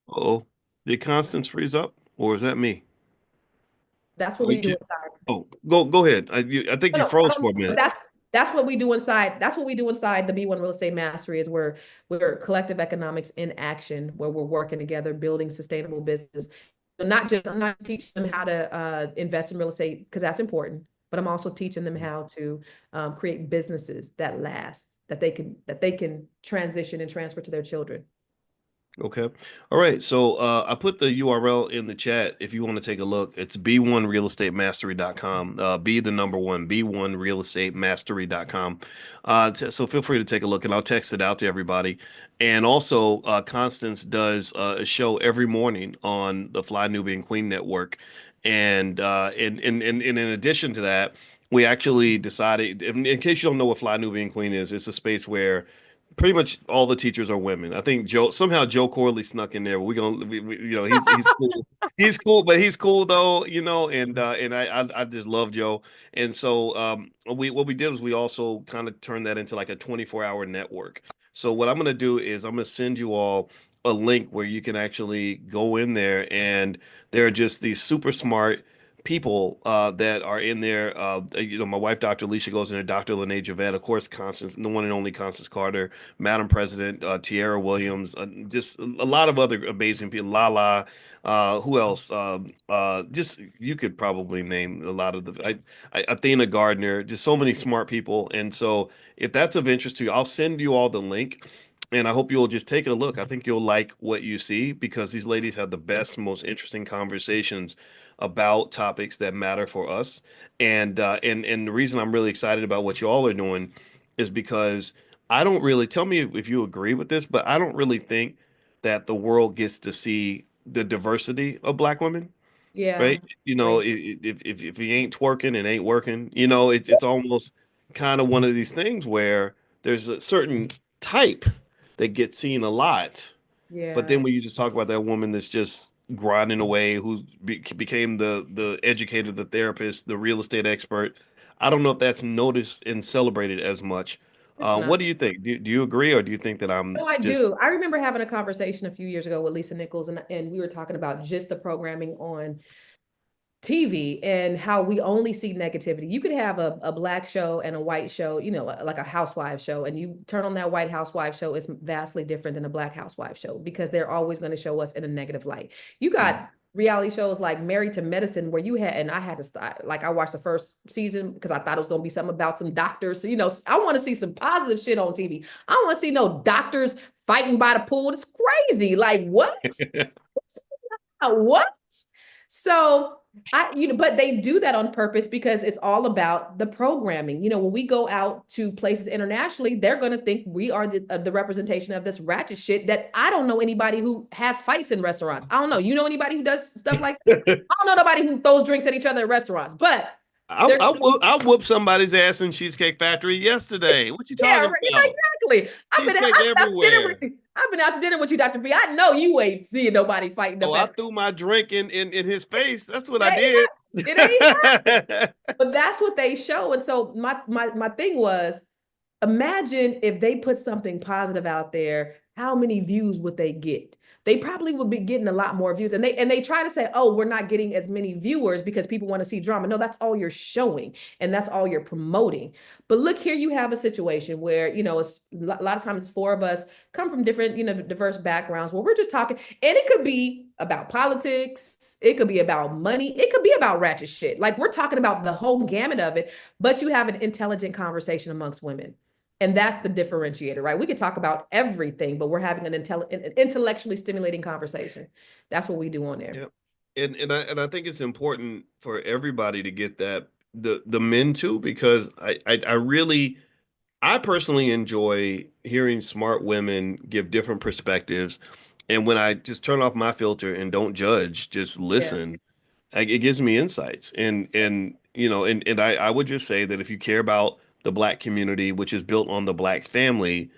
Oh, did Constance freeze up, or is that me? That's what Oh, we do inside. oh, go ahead. I think No, you no, I froze don't, for a but minute. that's what we do inside. That's what we do inside the B1 Real Estate Mastery is we're collective economics in action, where we're working together, building sustainable business. I'm not teaching them how to invest in real estate because that's important, but I'm also teaching them how to create businesses that last, that they can transition and transfer to their children. Okay. All right. So I put the URL in the chat if you want to take a look. It's b1realestatemastery.com. B the number one, b1realestatemastery.com. So feel free to take a look and I'll text it out to everybody. And also, Constance does a show every morning on the Fly Nubian Queen Network. And in addition to that, we actually decided, in case you don't know what Fly Nubian Queen is, it's a space where pretty much all the teachers are women. I think Joe Corley snuck in there. We're gonna, he's cool. He's cool, but he's cool though, and I just love Joe. And so what we did was we also kind of turned that into like a 24-hour network. So what I'm gonna do is I'm gonna send you all a link where you can actually go in there, and there are just these super smart people that are in there. My wife, Dr. Alicia, goes in there, Dr. Lene Javette, of course, Constance, the one and only Constance Carter, Madam President, Tierra Williams, just a lot of other amazing people, Lala, who else? Just you could probably name a lot of Athena Gardner, just so many smart people. And so if that's of interest to you, I'll send you all the link. And I hope you'll just take a look. I think you'll like what you see because these ladies have the best, most interesting conversations about topics that matter for us. And the reason I'm really excited about what you all are doing is because I don't really, tell me if you agree with this, but I don't really think that the world gets to see the diversity of Black women, Yeah, right? great. If he ain't twerking, it ain't working. It's almost kind of one of these things where there's a certain type that gets seen a lot, but Yeah. then when you just talk about that woman that's just grinding away, who became the educator, the therapist, the real estate expert, I don't know if that's noticed and celebrated as much. It's not. What do you think? Do you agree, or do you think that I'm No, I just do. I remember having a conversation a few years ago with Lisa Nichols, and we were talking about just the programming on TV and how we only see negativity. You could have a Black show and a white show, like a housewife show, and you turn on that white housewife show, it's vastly different than a Black housewife show because they're always going to show us in a negative light. You got reality shows like Married to Medicine where and I had to start, like I watched the first season because I thought it was going to be something about some doctors. I want to see some positive shit on TV. I don't want to see no doctors fighting by the pool. It's crazy. Like what? What? So but they do that on purpose because it's all about the programming. When we go out to places internationally, they're going to think we are the representation of this ratchet shit that I don't know anybody who has fights in restaurants. I don't know. You know anybody who does stuff like that? I don't know nobody who throws drinks at each other at restaurants, but I, They're I, whoop, I whooped somebody's ass in Cheesecake Factory yesterday. What you yeah, talking right, about? exactly. Cheesecake I've been out to dinner with everywhere. you. I've been out to dinner with you, Dr. B. I know you ain't seeing nobody fighting Oh, up I at threw my drink in his face. That's what it I ain't did. it ain't happening. But that's what they show. And so my thing was, imagine if they put something positive out there, how many views would they get? They probably would be getting a lot more views. And they try to say, "Oh, we're not getting as many viewers because people want to see drama." No, that's all you're showing and that's all you're promoting. But look, here you have a situation where, it's a lot of times it's four of us come from different, diverse backgrounds where we're just talking, and it could be about politics, it could be about money, it could be about ratchet shit. Like, we're talking about the whole gamut of it, but you have an intelligent conversation amongst women. And that's the differentiator, right? We could talk about everything, but we're having an intellectually stimulating conversation. That's what we do on there. Yeah. And I think it's important for everybody to get that, the men too, because I really, I personally enjoy hearing smart women give different perspectives. And when I just turn off my filter and don't judge, just Yeah. listen, it gives me insights. And I would just say that if you care about the black community, which is built on the black family,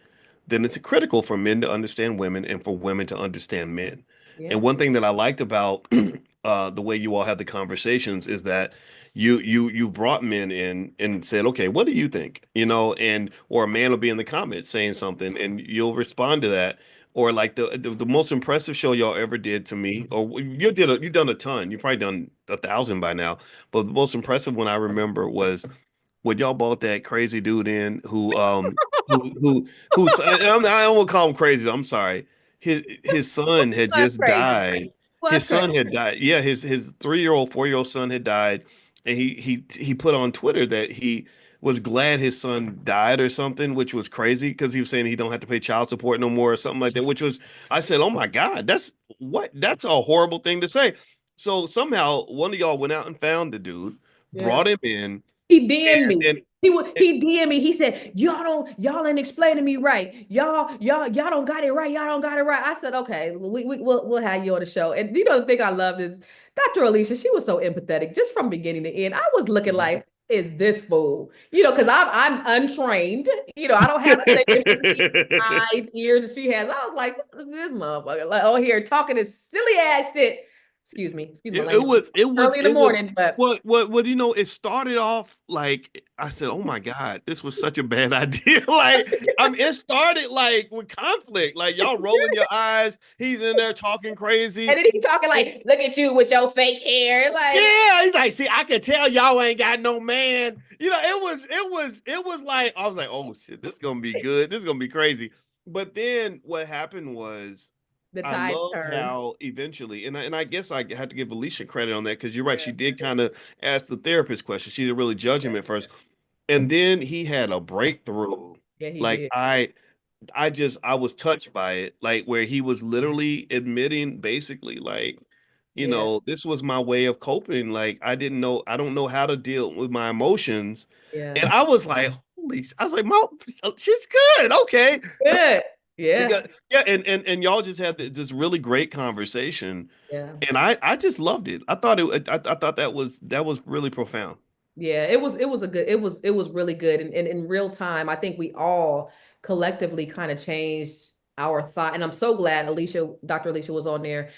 then it's critical for men to understand women and for women to understand men. Yeah. And one thing that I liked about the way you all have the conversations is that you brought men in and said, okay, what do you think? And or a man will be in the comments saying something, and you'll respond to that. Or like the most impressive show y'all ever did to me, or you've done a ton. You've probably done 1,000 by now, but the most impressive one I remember was when y'all brought that crazy dude in who's I don't want to call him crazy. I'm sorry. His son had Was just crazy. died. Was His crazy. son had died. Yeah, his 3-year-old, 4-year-old son had died, and he put on Twitter that he was glad his son died or something, which was crazy because he was saying he don't have to pay child support no more or something like that. Which was, I said, oh my God, that's a horrible thing to say. So somehow one of y'all went out and found the dude, Yeah. brought him in, He DM'd and me. and He DM'd me. He said, y'all ain't explaining me right. Y'all don't got it right. Y'all don't got it right. I said, okay, we'll have you on the show. And the thing I love is Dr. Alicia, she was so empathetic just from beginning to end. I was looking like, is this fool? Because I'm untrained. I don't have the same empathy, eyes, ears that she has. I was like, what is this motherfucker? Like, oh, here talking this silly ass shit. Excuse my It, it language. was it was Early in the it was morning, but what it started off like I said, oh my God, this was such a bad idea. Like it started like with conflict, like y'all rolling your eyes, he's in there talking crazy. and then he talking like, look at you with your fake hair. Like, Yeah, he's like, see, I can tell y'all ain't got no man. It was like I was like, oh shit, this is gonna be good. This is gonna be crazy. But then what happened was the I tide loved turned. how eventually, and I guess I had to give Alicia credit on that because you're right. She Yeah. did kind of ask the therapist question. She didn't really judge him at first, and then he had a breakthrough. Yeah, he Like did. I was touched by it, like where he was literally admitting basically, like, Yeah. this was my way of coping. Like I don't know how to deal with my emotions, Yeah. and I was like, holy, I was like, Mom, she's good, okay. Good. Yeah. Because yeah, and y'all just had this really great conversation, Yeah. and I just loved it. I thought that was really profound. Yeah, it was really good. And in real time, I think we all collectively kind of changed our thought. And I'm so glad Dr. Alicia was on there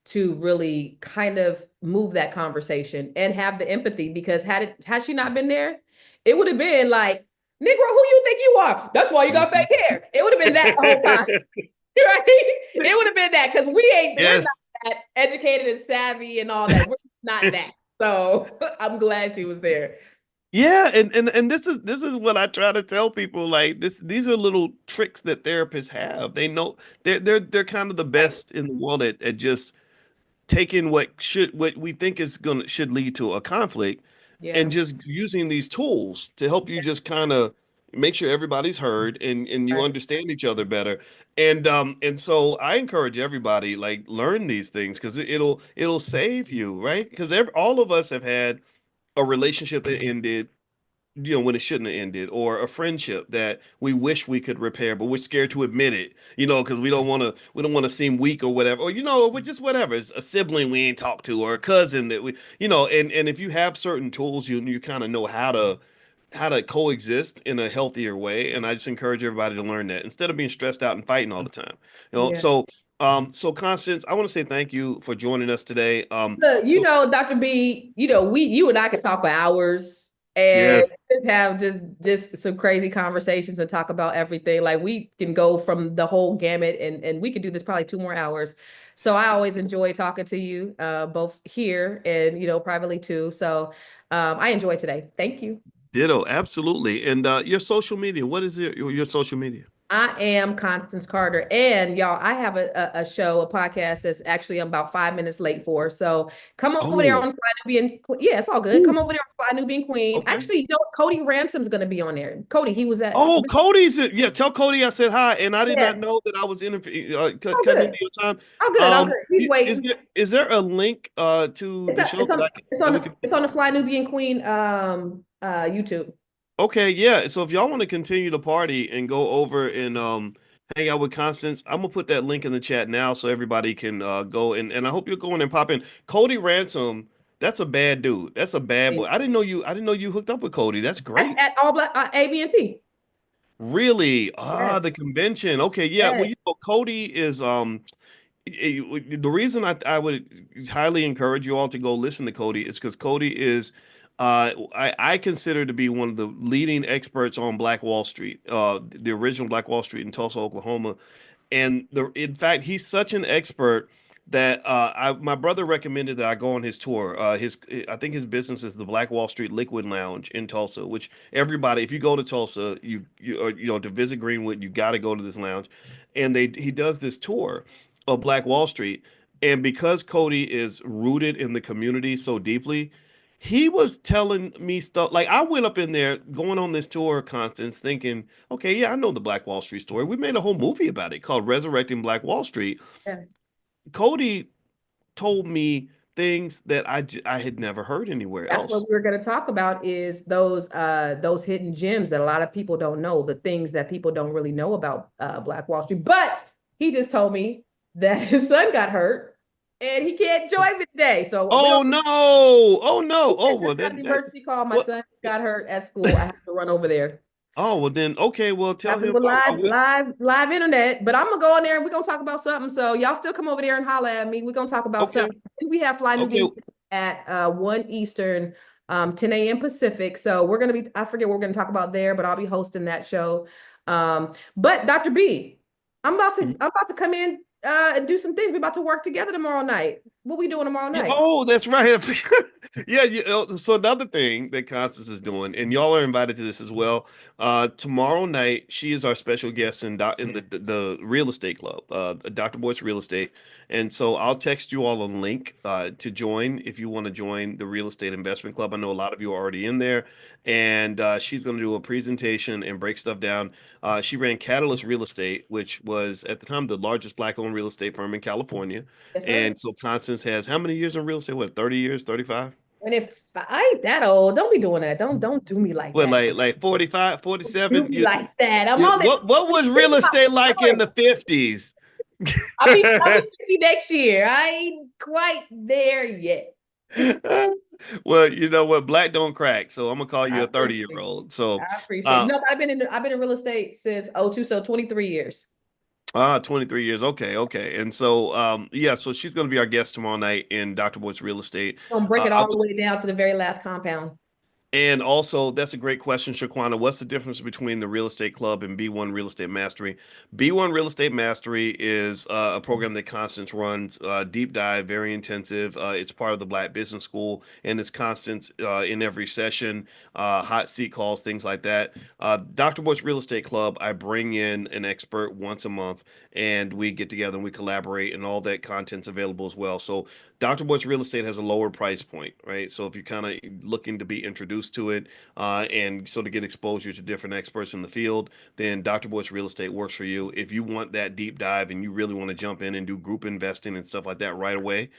to really kind of move that conversation and have the empathy, because had she not been there, it would have been like, Negro, who you think you are? That's why you got fake Mhm. hair. It would have been that the whole time. Right? It would have been that, because we're not Yes. that educated and savvy and all that. We're not that. So I'm glad she was there. Yeah, and this is what I try to tell people. Like these are little tricks that therapists have. They know they're kind of the Right. best in the world at just taking what we think is gonna should lead to a conflict and Yeah. just using these tools to help you just kind of make sure everybody's heard and you Right. understand each other better. And so I encourage everybody, like, learn these things because it'll save you, right? Because all of us have had a relationship that ended, when it shouldn't have ended, or a friendship that we wish we could repair, but we're scared to admit it, because we don't want to seem weak or whatever, or we're just whatever. It's a sibling we ain't talked to, or a cousin that and if you have certain tools, you kind of know how to coexist in a healthier way. And I just encourage everybody to learn that instead of being stressed out and fighting all the time. Yeah. So Constance, I want to say thank you for joining us today. Look, So Dr. B, you and I could talk for hours and yes, just have just some crazy conversations and talk about everything. Like we can go from the whole gamut and we could do this probably 2 more hours. So I always enjoy talking to you, both here and privately too. So I enjoyed today. Thank you. ditto, absolutely. And your social media, what is your social media? I am Constance Carter, and y'all, I have a show, a podcast that's actually I'm about 5 minutes late for. So come over there Oh, on Fly Nubian. Yeah, it's all good. ooh, Come over there on Fly Nubian Queen. okay. Actually, what? Cody Ransom's going to be on there. Cody, he was at. Oh, yeah. Tell Cody I said hi, and I did Yeah, not know that I was all cutting good. into your time. All good. All good. He's Is waiting. there a link to It's, the a, show it's that on. I can It's that we on. can? It's on the Fly Nubian Queen YouTube. Okay, yeah. So if y'all want to continue the party and go over and hang out with Constance, I'm gonna put that link in the chat now so everybody can go and I hope you're going and pop in. Cody Ransom, that's a bad dude. That's a bad boy. I didn't know you hooked up with Cody. That's great. At All Black ABNT. Really? Ah, Yes. the convention. Okay, yeah. Well, Yes. Cody is the reason I would highly encourage you all to go listen to Cody is because Cody is I consider to be one of the leading experts on Black Wall Street, the original Black Wall Street in Tulsa, Oklahoma. And in fact, he's such an expert that my brother recommended that I go on his tour. I think his business is the Black Wall Street Liquid Lounge in Tulsa, which everybody, if you go to Tulsa, to visit Greenwood, you got to go to this lounge. And he does this tour of Black Wall Street. And because Cody is rooted in the community so deeply, he was telling me stuff like I went up in there going on this tour, Constance, thinking, okay, yeah, I know the Black Wall Street story. We made a whole movie about it called Resurrecting Black Wall Street. Yeah. Cody told me things that I had never heard anywhere That's what else. we were going to talk about is those hidden gems that a lot of people don't know, the things that people don't really know about Black Wall Street. But he just told me that his son got hurt and he can't join me today. So we Oh don't no! Oh no! Oh well, just got an emergency call. My what? son got hurt at school. I have to run over there. Oh well, then okay. Well, tell Happens him with I live, will. live, live internet. But I'm gonna go in there and we're gonna talk about something. So y'all still come over there and holler at me. We're gonna talk about Okay, something. We have Fly okay. Nubian at 1 Eastern, 10 a.m. Pacific. So we're gonna be, I forget what we're gonna talk about there, but I'll be hosting that show. But Dr. B, I'm about to come in and do some things. We're about to work together tomorrow night. What we doing tomorrow Yeah, night? oh, that's right. Yeah, so another thing that Constance is doing, and y'all are invited to this as well. Tomorrow night, she is our special guest in the real estate club, Dr. Boyce Real Estate. And so I'll text you all a link to join if you want to join the Real Estate Investment Club. I know a lot of you are already in there, and she's going to do a presentation and break stuff down. She ran Catalyst Real Estate, which was at the time the largest black-owned real estate firm in California. Yes, sir. And so Constance has how many years in real estate? What, 30 years, 35? And if I ain't that old, don't be doing that. Don't do me like What, that. like 45, Do 47? me like that. I'm only What was real estate like in the 50s? I'll be 50 next year. I ain't quite there yet. Well, you know what? Black don't crack. So I'm gonna call I you a 30 year appreciate it. old. So I appreciate it. uh No, but I've been in real estate since '02, so 23 years. 23 years. Okay, okay. And so yeah, so she's gonna be our guest tomorrow night in Dr. Boy's Real Estate. Gonna break it I all the will way down to the very last compound. And also, that's a great question, Shaquana. What's the difference between the Real Estate Club and B1 Real Estate Mastery? B1 Real Estate Mastery is a program that Constance runs, deep dive, very intensive. It's part of the Black Business School, and it's Constance in every session, hot seat calls, things like that. Dr. Bush Real Estate Club, I bring in an expert once a month, and we get together and we collaborate, and all that content's available as well. So Dr. Bush Real Estate has a lower price point, right? So if you're kind of looking to be introduced introduced to it and sort of get exposure to different experts in the field, then Dr. Boyce Real Estate works for you. If you want that deep dive and you really want to jump in and do group investing and stuff like that right away,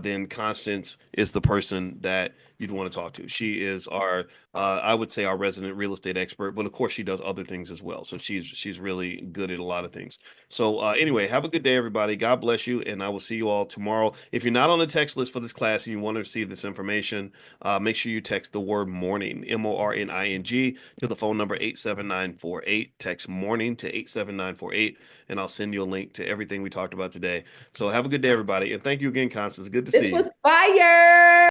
then Constance is the person that you'd want to talk to. She is our, I would say, our resident real estate expert, but of course she does other things as well. So she's really good at a lot of things. So anyway, have a good day, everybody. God bless you, and I will see you all tomorrow. If you're not on the text list for this class and you want to receive this information, make sure you text the word morning, MORNING, to the phone number 87948. Text morning to 87948, and I'll send you a link to everything we talked about today. So have a good day, everybody, and thank you again, Constance. Good to This see was you. fire.